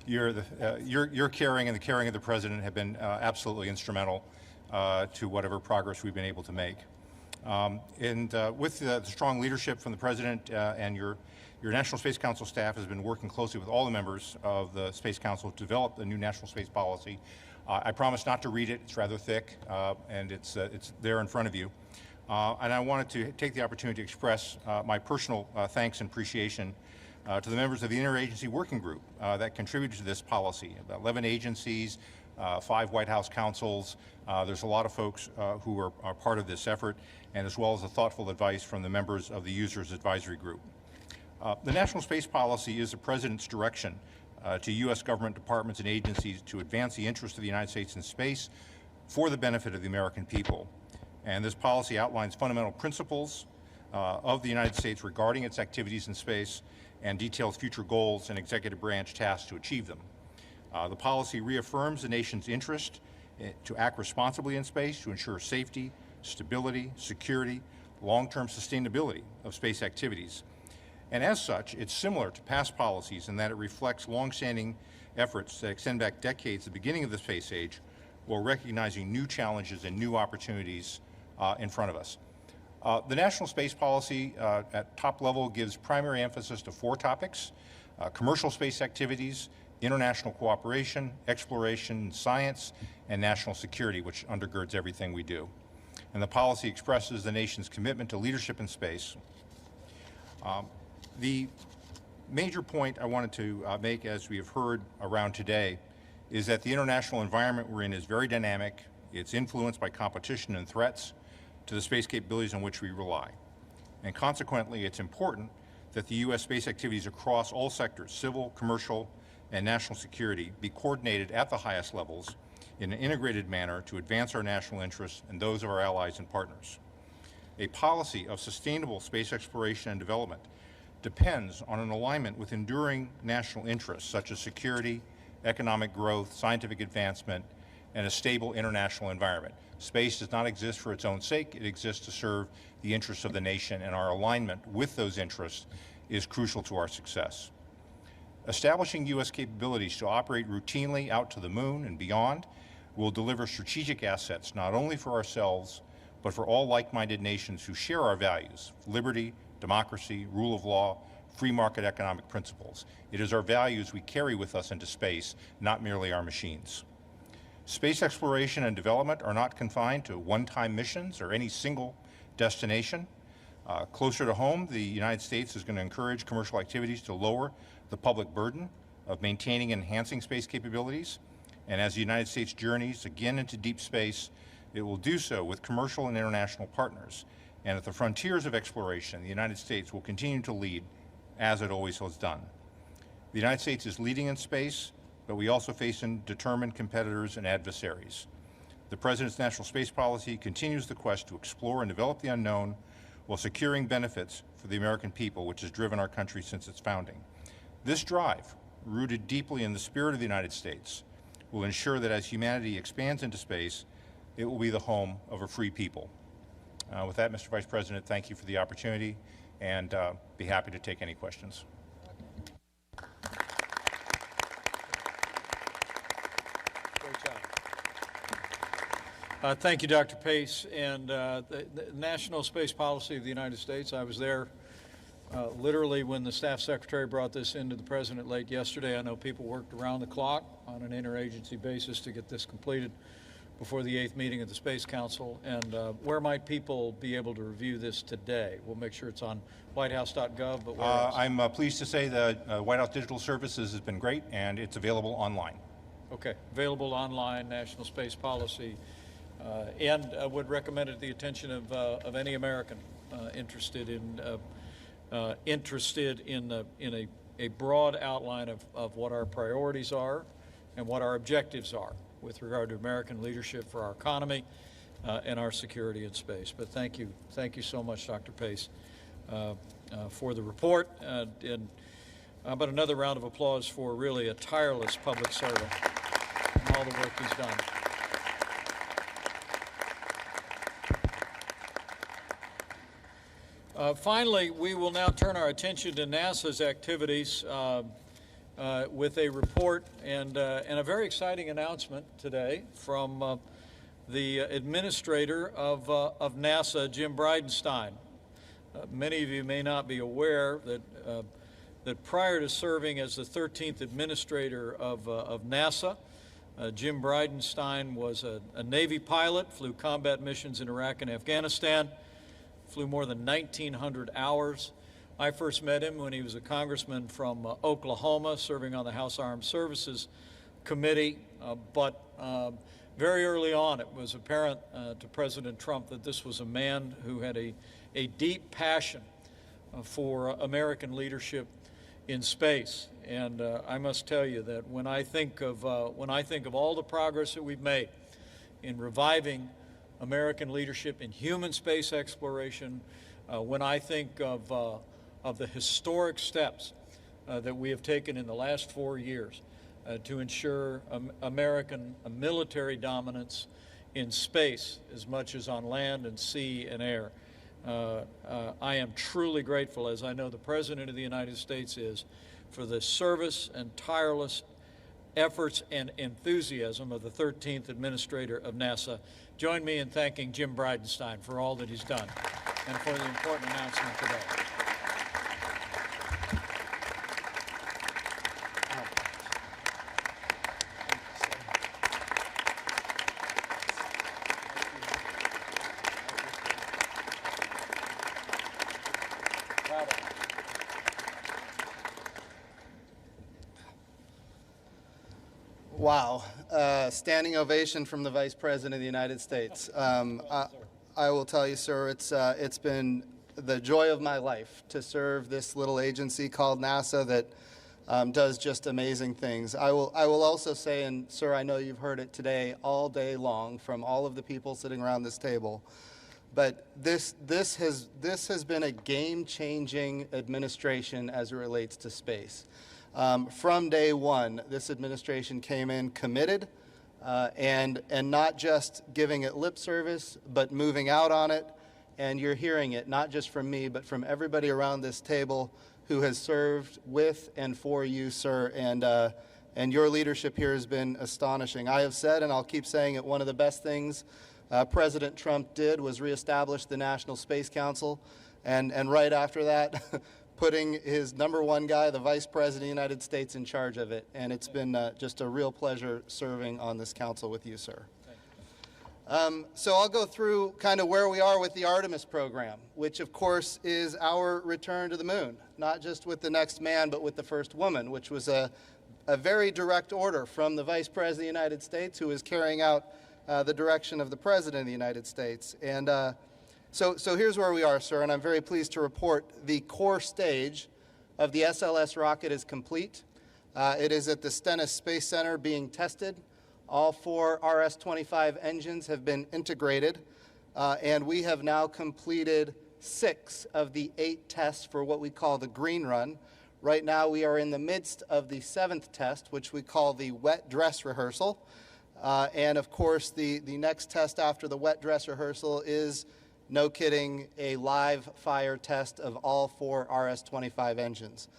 Your caring and the caring of the President have been absolutely instrumental to whatever progress we've been able to make. With the strong leadership from the President and your National Space Council staff has been working closely with all the members of the Space Council to develop the new National Space Policy. I promise not to read it. It's rather thick, and it's there in front of you. And I wanted to take the opportunity to express my personal thanks and appreciation to the members of the Interagency Working Group that contributed to this policy. About 11 agencies, 5 White House councils. There's a lot of folks who are part of this effort, and as well as the thoughtful advice from the members of the Users Advisory Group. The National Space Policy is the President's direction to U.S. government departments and agencies to advance the interests of the United States in space for the benefit of the American people. And this policy outlines fundamental principles of the United States regarding its activities in space and details future goals and executive branch tasks to achieve them. The policy reaffirms the nation's interest to act responsibly in space to ensure safety, stability, security, long-term sustainability of space activities. And as such, it's similar to past policies in that it reflects long-standing efforts that extend back decades, the beginning of the space age, while recognizing new challenges and new opportunities in front of us. The National Space Policy at top level gives primary emphasis to 4 topics: commercial space activities, international cooperation, exploration, science, and national security, which undergirds everything we do. And the policy expresses the nation's commitment to leadership in space. The major point I wanted to make, as we have heard around today, is that the international environment we're in is very dynamic. It's influenced by competition and threats to the space capabilities on which we rely. And consequently, it's important that the U.S. space activities across all sectors, civil, commercial, and national security, be coordinated at the highest levels in an integrated manner to advance our national interests and those of our allies and partners. A policy of sustainable space exploration and development depends on an alignment with enduring national interests such as security, economic growth, scientific advancement, and a stable international environment. Space does not exist for its own sake. It exists to serve the interests of the nation, and our alignment with those interests is crucial to our success. Establishing U.S. capabilities to operate routinely out to the moon and beyond will deliver strategic assets not only for ourselves, but for all like-minded nations who share our values: liberty, democracy, rule of law, free market economic principles. It is our values we carry with us into space, not merely our machines. Space exploration and development are not confined to one-time missions or any single destination. Closer to home, the United States is going to encourage commercial activities to lower the public burden of maintaining and enhancing space capabilities. And as the United States journeys again into deep space, it will do so with commercial and international partners. And at the frontiers of exploration, the United States will continue to lead as it always has done. The United States is leading in space, but we also face determined competitors and adversaries. The President's National Space Policy continues the quest to explore and develop the unknown while securing benefits for the American people, which has driven our country since its founding. This drive, rooted deeply in the spirit of the United States, will ensure that as humanity expands into space, it will be the home of a free people. With that, Mr. Vice President, thank you for the opportunity, and be happy to take any questions. Thank you, Dr. Pace. And the National Space Policy of the United States, I was there Literally, when the staff secretary brought this into the president late yesterday, I know people worked around the clock on an interagency basis to get this completed before the 8th meeting of the Space Council. And where might people be able to review this today? We'll make sure it's on whitehouse.gov, but where else? I'm pleased to say that White House Digital Services has been great, and it's available online. Okay, available online, National Space Policy, and would recommend it to the attention of any American interested in a broad outline of what our priorities are and what our objectives are with regard to American leadership for our economy and our security in space. But thank you so much, Dr. Pace, for the report. And how about another round of applause for really a tireless public servant and all the work he's done. Finally, we will now turn our attention to NASA's activities with a report and a very exciting announcement today from the administrator of NASA, Jim Bridenstine. Many of you may not be aware that prior to serving as the 13th administrator of NASA, Jim Bridenstine was a Navy pilot, flew combat missions in Iraq and Afghanistan, flew more than 1,900 hours. I first met him when he was a congressman from Oklahoma, serving on the House Armed Services Committee. But very early on, it was apparent to President Trump that this was a man who had a deep passion for American leadership in space. And I must tell you that when I think of all the progress that we've made in reviving American leadership in human space exploration, when I think of the historic steps that we have taken in the last 4 years to ensure American military dominance in space as much as on land and sea and air, I am truly grateful, as I know the President of the United States is, for the service and tireless efforts and enthusiasm of the 13th Administrator of NASA. Join me in thanking Jim Bridenstine for all that he's done and for the important announcement today. Wow. Standing ovation from the Vice President of the United States. I will tell you, sir, it's been the joy of my life to serve this little agency called NASA that does just amazing things. I will also say, and sir, I know you've heard it today all day long from all of the people sitting around this table, but this has been a game-changing administration as it relates to space. From day one, this administration came in committed and not just giving it lip service, but moving out on it. And you're hearing it, not just from me, but from everybody around this table who has served with and for you, sir. And your leadership here has been astonishing. I have said, and I'll keep saying it, one of the best things President Trump did was reestablish the National Space Council. And right after that, putting his #1 guy, the Vice President of the United States, in charge of it. And it's been just a real pleasure serving on this council with you, sir. So I'll go through kind of where we are with the Artemis program, which of course is our return to the moon, not just with the next man, but with the first woman, which was a very direct order from the Vice President of the United States, who is carrying out the direction of the President of the United States. And So here's where we are, sir, and I'm very pleased to report the core stage of the SLS rocket is complete. It is at the Stennis Space Center being tested. All 4 RS-25 engines have been integrated, and we have now completed 6 of the 8 tests for what we call the green run. Right now we are in the midst of the 7th test, which we call the wet dress rehearsal. And of course, the next test after the wet dress rehearsal is, no kidding, a live fire test of all 4 RS-25 engines.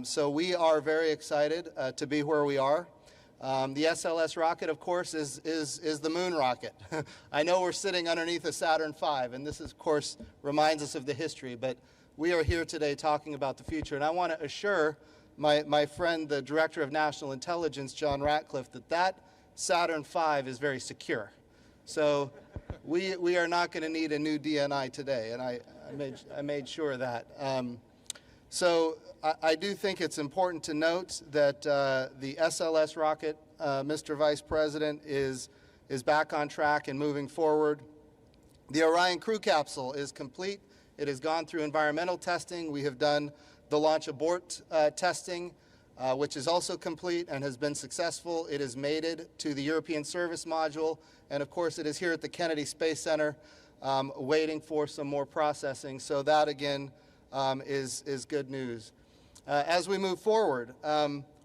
So we are very excited to be where we are. The SLS rocket, of course, is the moon rocket. I know we're sitting underneath a Saturn V, and this, of course, reminds us of the history, but we are here today talking about the future. And I want to assure my friend, the Director of National Intelligence, John Ratcliffe, that Saturn V is very secure. So we are not going to need a new DNI today, and I made sure of that. So I do think it's important to note that the SLS rocket, Mr. Vice President, is back on track and moving forward. The Orion crew capsule is complete. It has gone through environmental testing. We have done the launch abort testing, which is also complete and has been successful. It is mated to the European Service Module, and of course it is here at the Kennedy Space Center waiting for some more processing. So that again is good news. As we move forward,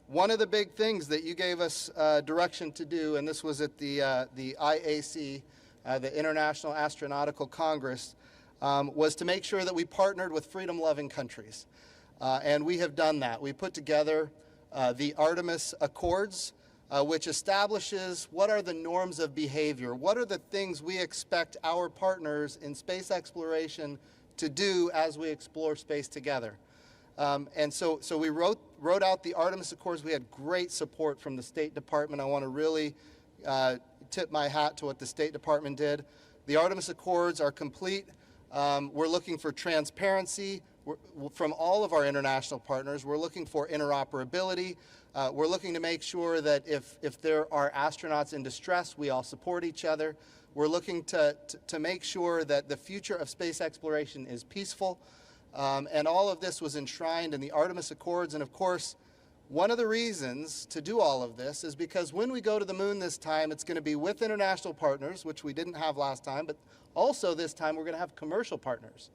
one of the big things that you gave us direction to do, and this was at the IAC, the International Astronautical Congress, was to make sure that we partnered with freedom-loving countries. And we have done that. We put together the Artemis Accords, which establishes what are the norms of behavior, what are the things we expect our partners in space exploration to do as we explore space together. And so we wrote out the Artemis Accords. We had great support from the State Department. I want to really tip my hat to what the State Department did. The Artemis Accords are complete. We're looking for transparency from all of our international partners. We're looking for interoperability. We're looking to make sure that if there are astronauts in distress, we all support each other. We're looking to make sure that the future of space exploration is peaceful. And all of this was enshrined in the Artemis Accords. And of course, one of the reasons to do all of this is because when we go to the moon this time, it's going to be with international partners, which we didn't have last time, but also this time we're going to have commercial partners.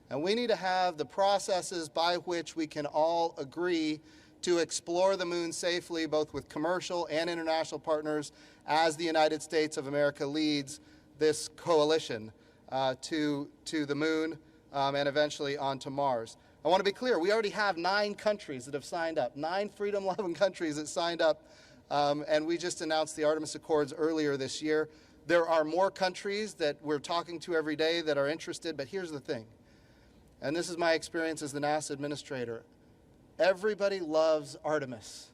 And we need to have the processes by which we can all agree to explore the moon safely, both with commercial and international partners, as the United States of America leads this coalition to the moon and eventually onto Mars. I want to be clear, we already have 9 countries that have signed up, 9 freedom-loving countries that signed up, and we just announced the Artemis Accords earlier this year. There are more countries that we're talking to every day that are interested, but here's the thing, and this is my experience as the NASA administrator. Everybody loves Artemis.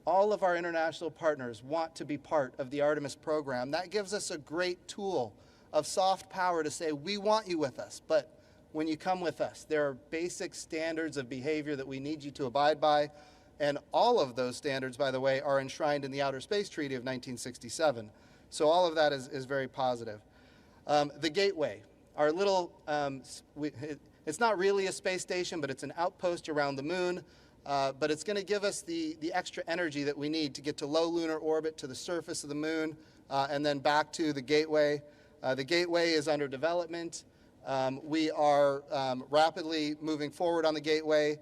All of our international partners want to be part of the Artemis program. That gives us a great tool of soft power to say, we want you with us, but when you come with us, there are basic standards of behavior that we need you to abide by, and all of those standards, by the way, are enshrined in the Outer Space Treaty of 1967. So all of that is very positive. The Gateway, our little, it's not really a space station, but it's an outpost around the moon, but it's going to give us the extra energy that we need to get to low lunar orbit, to the surface of the moon, and then back to the Gateway. The Gateway is under development. We are rapidly moving forward on the Gateway.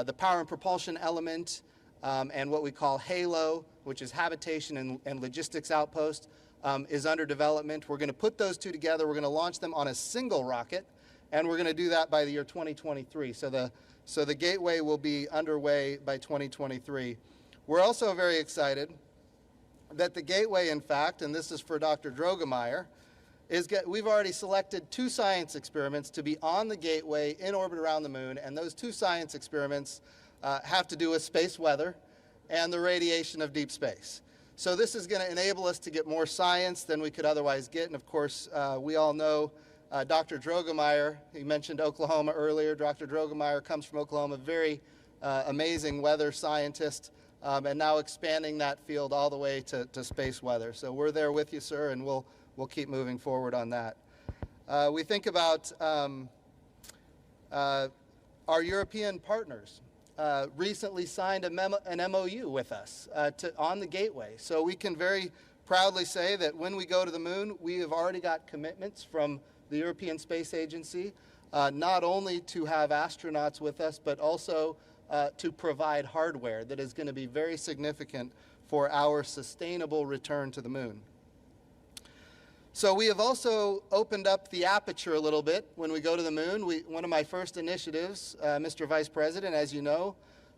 The power and propulsion element and what we call HALO, which is Habitation and Logistics Outpost, is under development. We're going to put those two together. We're going to launch them on a single rocket, and we're going to do that by the year 2023. So the Gateway will be underway by 2023. We're also very excited that the Gateway, in fact, and this is for Dr. Drogemeyer, we've already selected 2 science experiments to be on the Gateway in orbit around the moon, and those 2 science experiments have to do with space weather and the radiation of deep space. So this is going to enable us to get more science than we could otherwise get, and of course, we all know Dr. Drogemeyer. He mentioned Oklahoma earlier. Dr. Drogemeyer comes from Oklahoma, very amazing weather scientist, and now expanding that field all the way to space weather. So we're there with you, sir, and we'll keep moving forward on that. We think about our European partners. Recently signed an MOU with us on the Gateway. So we can very proudly say that when we go to the moon, we have already got commitments from the European Space Agency, not only to have astronauts with us, but also to provide hardware that is going to be very significant for our sustainable return to the moon. So we have also opened up the aperture a little bit when we go to the moon. One of my first initiatives, Mr. Vice President, as you know,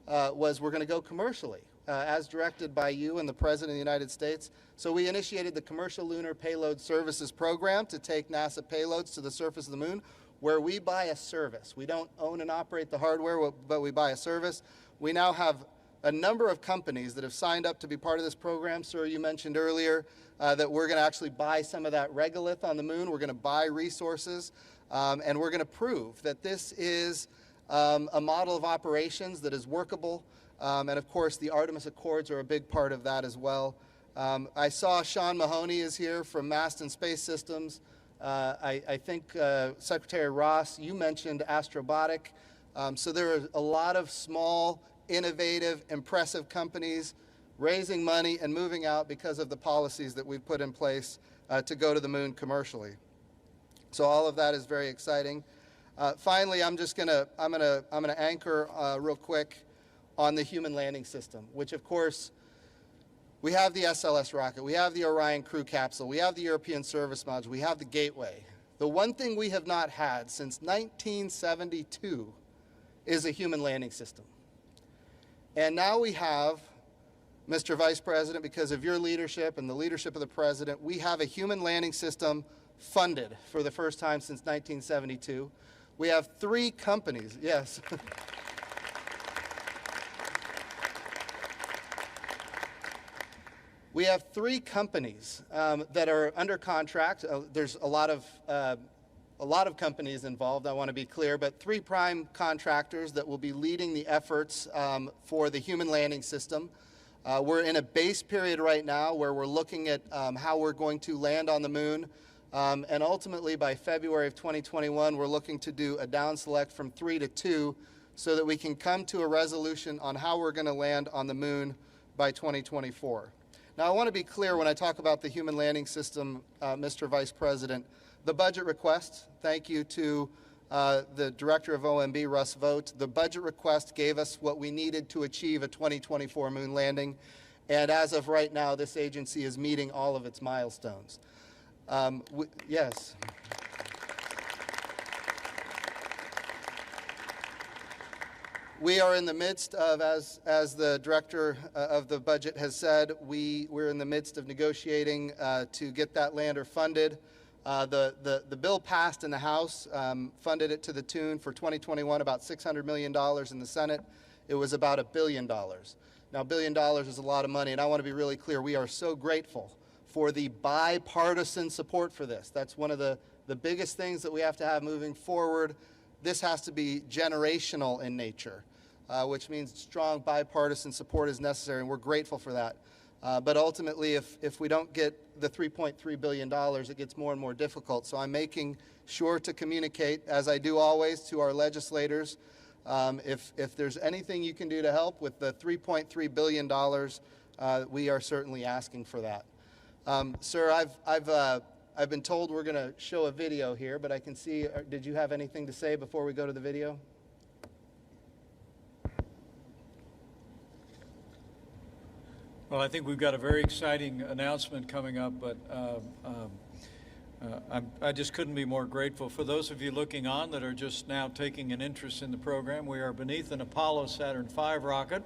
was we're going to go commercially, as directed by you and the President of the United States. So we initiated the Commercial Lunar Payload Services Program to take NASA payloads to the surface of the moon. where we buy a service. We don't own and operate the hardware, but we buy a service. We now have a number of companies that have signed up to be part of this program. Sir, you mentioned earlier that we're going to actually buy some of that regolith on the moon. We're going to buy resources, and we're going to prove that this is a model of operations that is workable. And of course, the Artemis Accords are a big part of that as well. I saw Sean Mahoney is here from Mast and Space Systems. I think Secretary Ross, you mentioned Astrobotic. So there are a lot of small, innovative, impressive companies raising money and moving out because of the policies that we've put in place to go to the moon commercially. So all of that is very exciting. Finally, I'm gonna anchor real quick on the human landing system, which of course we have the SLS rocket, we have the Orion crew capsule, we have the European service module, we have the Gateway. The one thing we have not had since 1972 is a human landing system. And now we have, Mr. Vice President, because of your leadership and the leadership of the President, we have a human landing system funded for the first time since 1972. We have 3 companies, yes. We have 3 companies that are under contract. There's a lot of companies involved, I want to be clear, but 3 prime contractors that will be leading the efforts for the human landing system. We're in a base period right now where we're looking at how we're going to land on the moon. And ultimately, by February of 2021, we're looking to do a down select from 3 to 2 so that we can come to a resolution on how we're going to land on the moon by 2024. Now, I want to be clear when I talk about the human landing system, Mr. Vice President, the budget request, thank you to the Director of OMB, Russ Vogt. The budget request gave us what we needed to achieve a 2024 moon landing. And as of right now, this agency is meeting all of its milestones. Yes. We are in the midst of, as the Director of the budget has said, we're in the midst of negotiating to get that lander funded. The bill passed in the House, funded it to the tune for 2021 about $600 million. In the Senate, it was about $1 billion. Now, $1 billion is a lot of money, and I want to be really clear. We are so grateful for the bipartisan support for this. That's one of the biggest things that we have to have moving forward. This has to be generational in nature, which means strong bipartisan support is necessary, and we're grateful for that. But ultimately, if we don't get the $3.3 billion, it gets more and more difficult. So I'm making sure to communicate, as I do always, to our legislators. If there's anything you can do to help with the $3.3 billion, we are certainly asking for that. Sir, I've been told we're going to show a video here, but I can see, did you have anything to say before we go to the video? Well, I think we've got a very exciting announcement coming up, but I just couldn't be more grateful. For those of you looking on that are just now taking an interest in the program, we are beneath an Apollo Saturn V rocket,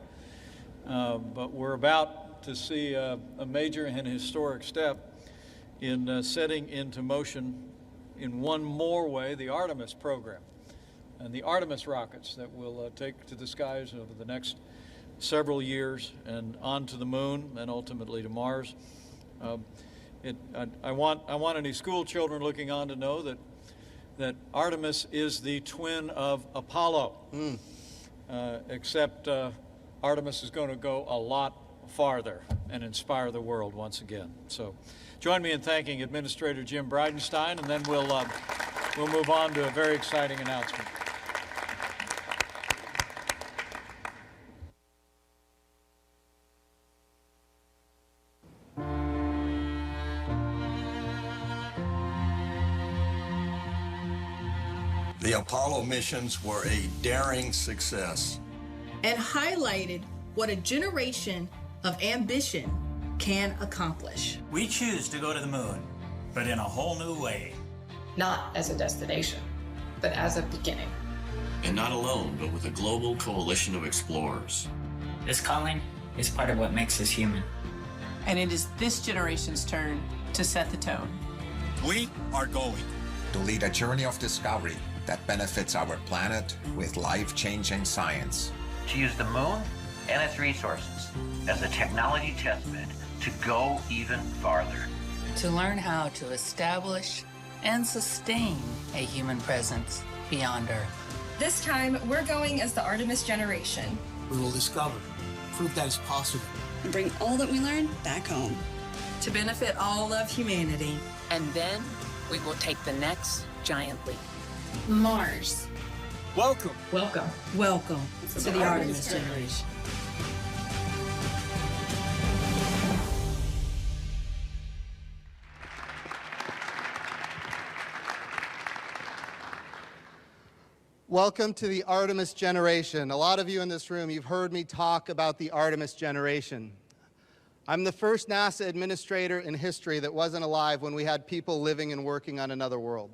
but we're about to see a major and historic step in setting into motion in one more way the Artemis program and the Artemis rockets that will take to the skies over the next several years and on to the moon and ultimately to Mars. I want any school children looking on to know that Artemis is the twin of Apollo, except Artemis is going to go a lot farther and inspire the world once again. So join me in thanking Administrator Jim Bridenstine, and then we'll move on to a very exciting announcement. The Apollo missions were a daring success and highlighted what a generation of ambition can accomplish. We choose to go to the moon, but in a whole new way. Not as a destination, but as a beginning. And not alone, but with a global coalition of explorers. This calling is part of what makes us human. And it is this generation's turn to set the tone. We are going to lead a journey of discovery that benefits our planet with life-changing science. To use the moon and its resources as a technology testbed to go even farther. To learn how to establish and sustain a human presence beyond Earth. This time, we're going as the Artemis generation. We will discover proof that is possible. And bring all that we learned back home. To benefit all of humanity. And then we will take the next giant leap. Mars. Welcome. Welcome. Welcome to the Artemis generation. Welcome to the Artemis generation. A lot of you in this room, you've heard me talk about the Artemis generation. I'm the first NASA administrator in history that wasn't alive when we had people living and working on another world.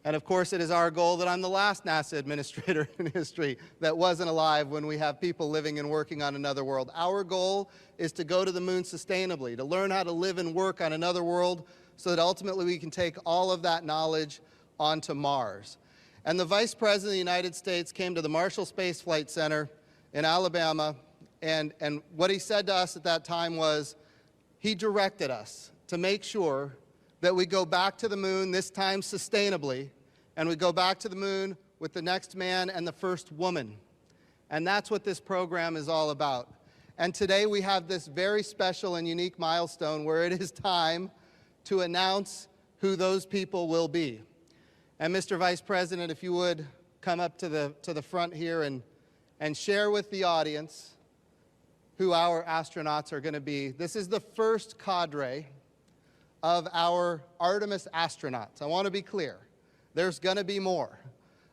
And of course, it is our goal that I'm the last NASA administrator in history that wasn't alive when we have people living and working on another world. Our goal is to go to the moon sustainably, to learn how to live and work on another world so that ultimately we can take all of that knowledge onto Mars. And the Vice President of the United States came to the Marshall Space Flight Center in Alabama, and what he said to us at that time was, he directed us to make sure that we go back to the moon, this time sustainably, and we go back to the moon with the next man and the first woman. And that's what this program is all about. And today we have this very special and unique milestone where it is time to announce who those people will be. And Mr. Vice President, if you would come up to the front here and share with the audience who our astronauts are going to be. This is the first cadre of our Artemis astronauts. I want to be clear. There's going to be more.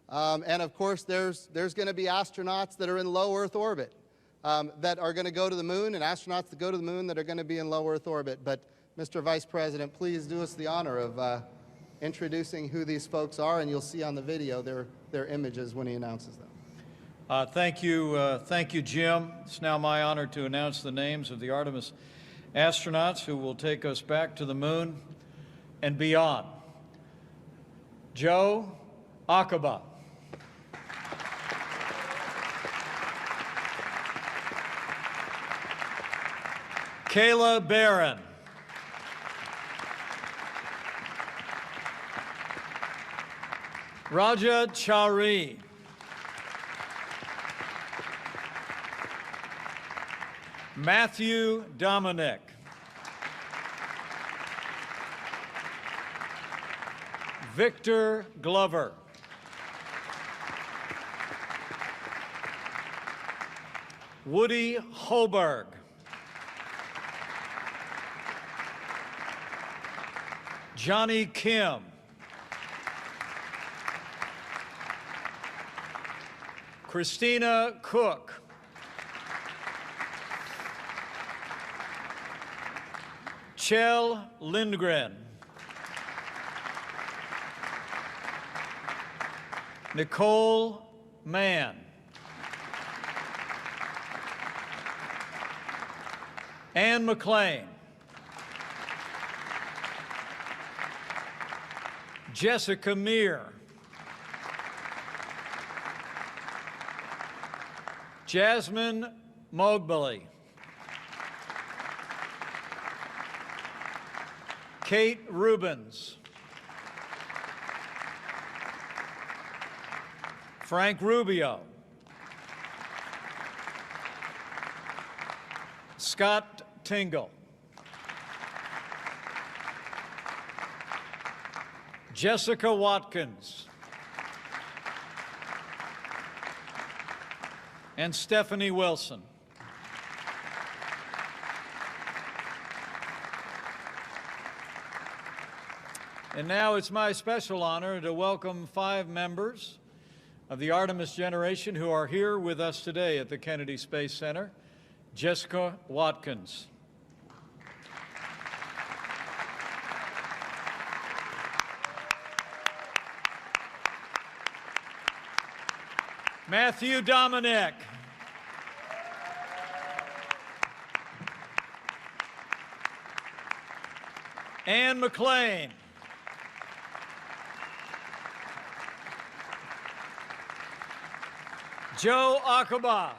And of course, there's going to be astronauts that are in low Earth orbit that are going to go to the moon, and astronauts that go to the moon that are going to be in low Earth orbit. But Mr. Vice President, please do us the honor of introducing who these folks are, and you'll see on the video their images when he announces them. Thank you, Jim. It's now my honor to announce the names of the Artemis astronauts who will take us back to the moon and beyond. Joe Acaba. Kayla Barron. Raja Chaudhary. Matthew Dominic. Victor Glover. Woody Hoberg. Johnny Kim. Christina Cook. Kjell Lindgren. Nicole Mann. Ann McLean. Jessica Meir. Jasmine Mogbeli. Kate Rubens. Frank Rubio. Scott Tingle. Jessica Watkins. And Stephanie Wilson. And now it's my special honor to welcome 5 members of the Artemis generation who are here with us today at the Kennedy Space Center. Jessica Watkins. Matthew Dominic. Ann McLean. Joe Akaba.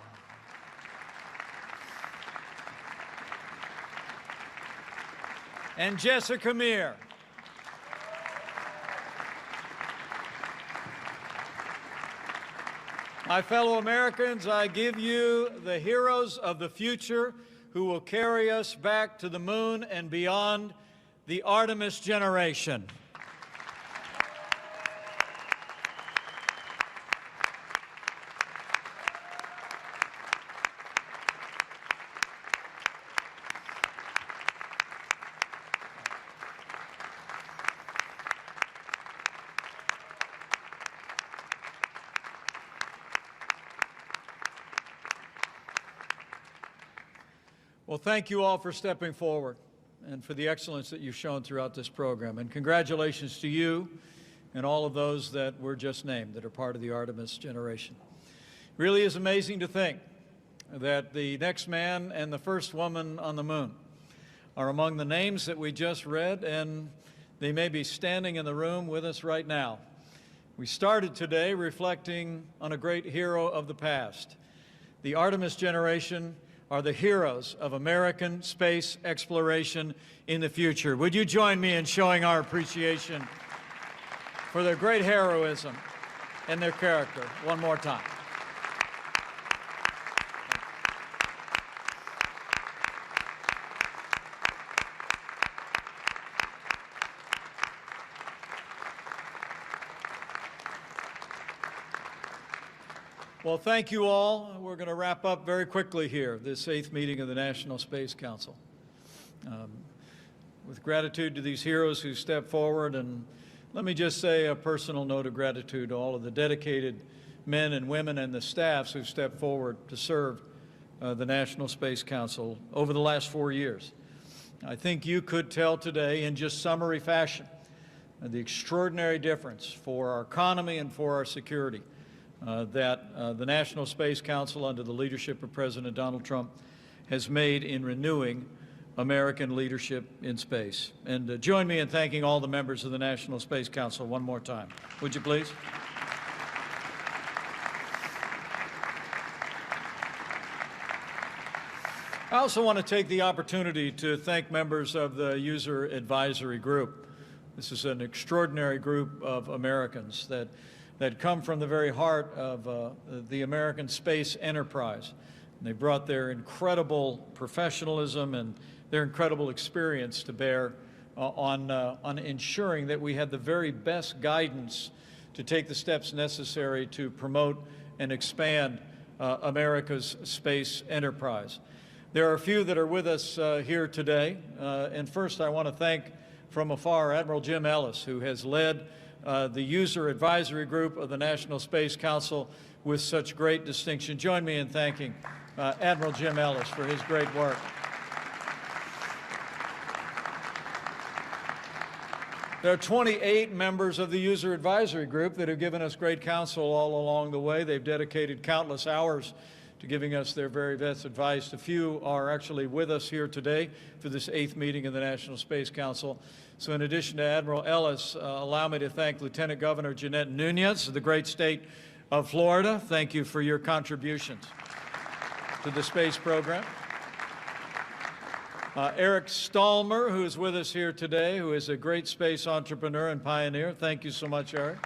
And Jessica Meir. My fellow Americans, I give you the heroes of the future who will carry us back to the moon and beyond, the Artemis generation. Well, thank you all for stepping forward and for the excellence that you've shown throughout this program. And congratulations to you and all of those that were just named that are part of the Artemis generation. It really is amazing to think that the next man and the first woman on the moon are among the names that we just read, and they may be standing in the room with us right now. We started today reflecting on a great hero of the past. The Artemis generation are the heroes of American space exploration in the future. Would you join me in showing our appreciation for their great heroism and their character one more time? Well, thank you all. We're going to wrap up very quickly here, this 8th meeting of the National Space Council. With gratitude to these heroes who stepped forward, and let me just say a personal note of gratitude to all of the dedicated men and women and the staffs who stepped forward to serve the National Space Council over the last 4 years. I think you could tell today in just summary fashion the extraordinary difference for our economy and for our security that the National Space Council, under the leadership of President Donald Trump, has made in renewing American leadership in space. And join me in thanking all the members of the National Space Council one more time. Would you please? I also want to take the opportunity to thank members of the User Advisory Group. This is an extraordinary group of Americans that come from the very heart of the American space enterprise. And they brought their incredible professionalism and their incredible experience to bear on ensuring that we had the very best guidance to take the steps necessary to promote and expand America's space enterprise. There are a few that are with us here today. And first, I want to thank from afar Admiral Jim Ellis, who has led the User Advisory Group of the National Space Council with such great distinction. Join me in thanking Admiral Jim Ellis for his great work. There are 28 members of the User Advisory Group that have given us great counsel all along the way. They've dedicated countless hours to giving us their very best advice. A few are actually with us here today for this 8th meeting of the National Space Council. So in addition to Admiral Ellis, allow me to thank Lieutenant Governor Jeanette Nunez of the great state of Florida. Thank you for your contributions to the space program. Eric Stallmer, who is with us here today, who is a great space entrepreneur and pioneer. Thank you so much, Eric.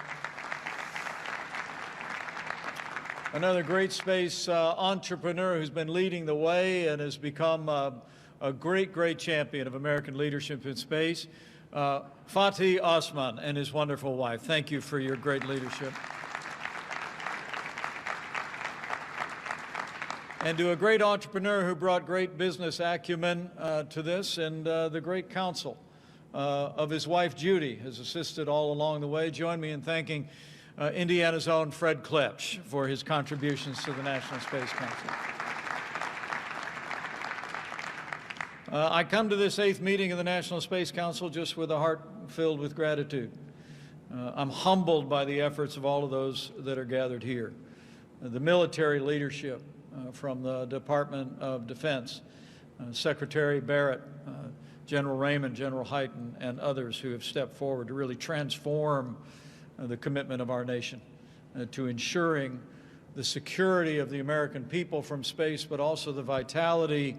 Another great space entrepreneur who's been leading the way and has become a great, great champion of American leadership in space, Fatih Osman and his wonderful wife. Thank you for your great leadership. And to a great entrepreneur who brought great business acumen to this, and the great counsel of his wife, Judy, has assisted all along the way. Join me in thanking Indiana's own Fred Klepsch for his contributions to the National Space Council. I come to this 8th meeting of the National Space Council just with a heart filled with gratitude. I'm humbled by the efforts of all of those that are gathered here. The military leadership from the Department of Defense, Secretary Barrett, General Raymond, General Hyten, and others who have stepped forward to really transform the commitment of our nation to ensuring the security of the American people from space, but also the vitality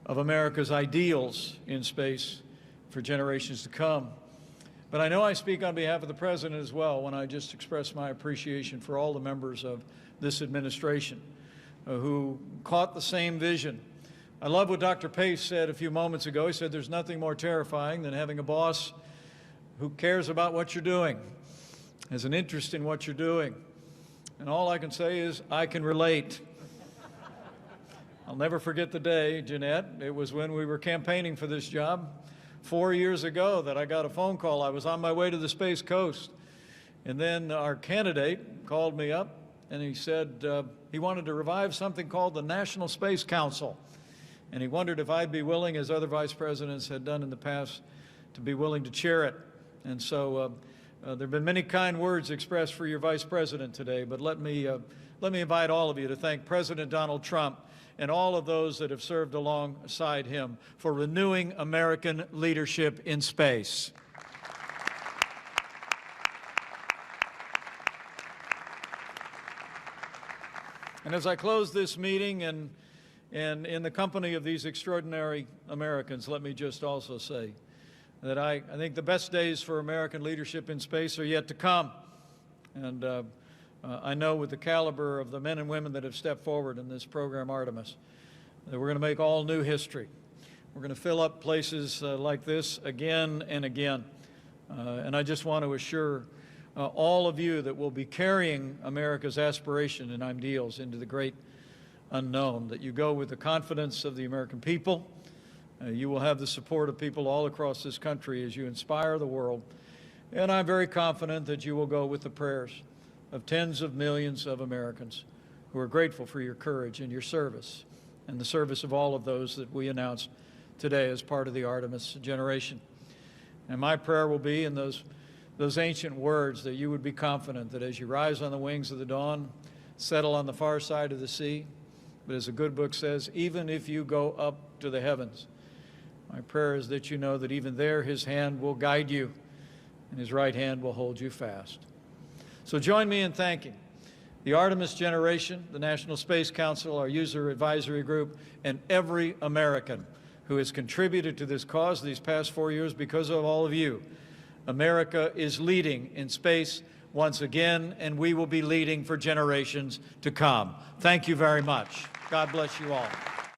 of America's ideals in space for generations to come. But I know I speak on behalf of the President as well when I just express my appreciation for all the members of this administration who caught the same vision. I love what Dr. Pace said a few moments ago. He said there's nothing more terrifying than having a boss who cares about what you're doing, has an interest in what you're doing. And all I can say is I can relate. I'll never forget the day, Jeanette, it was when we were campaigning for this job 4 years ago that I got a phone call. I was on my way to the Space Coast. And then our candidate called me up and he said he wanted to revive something called the National Space Council. And he wondered if I'd be willing, as other vice presidents had done in the past, to be willing to chair it. And so there have been many kind words expressed for your vice president today, but let me invite all of you to thank President Donald Trump and all of those that have served alongside him for renewing American leadership in space. And as I close this meeting and in the company of these extraordinary Americans, let me just also say that I think the best days for American leadership in space are yet to come. And I know with the caliber of the men and women that have stepped forward in this program Artemis, that we're going to make all new history. We're going to fill up places like this again and again. And I just want to assure all of you that will be carrying America's aspiration and ideals into the great unknown, that you go with the confidence of the American people. You will have the support of people all across this country as you inspire the world. And I'm very confident that you will go with the prayers of tens of millions of Americans who are grateful for your courage and your service and the service of all of those that we announced today as part of the Artemis generation. And my prayer will be in those ancient words that you would be confident that as you rise on the wings of the dawn, settle on the far side of the sea, but as the good book says, even if you go up to the heavens, my prayer is that you know that even there his hand will guide you and his right hand will hold you fast. So join me in thanking the Artemis generation, the National Space Council, our user advisory group, and every American who has contributed to this cause these past 4 years. Because of all of you, America is leading in space once again, and we will be leading for generations to come. Thank you very much. God bless you all.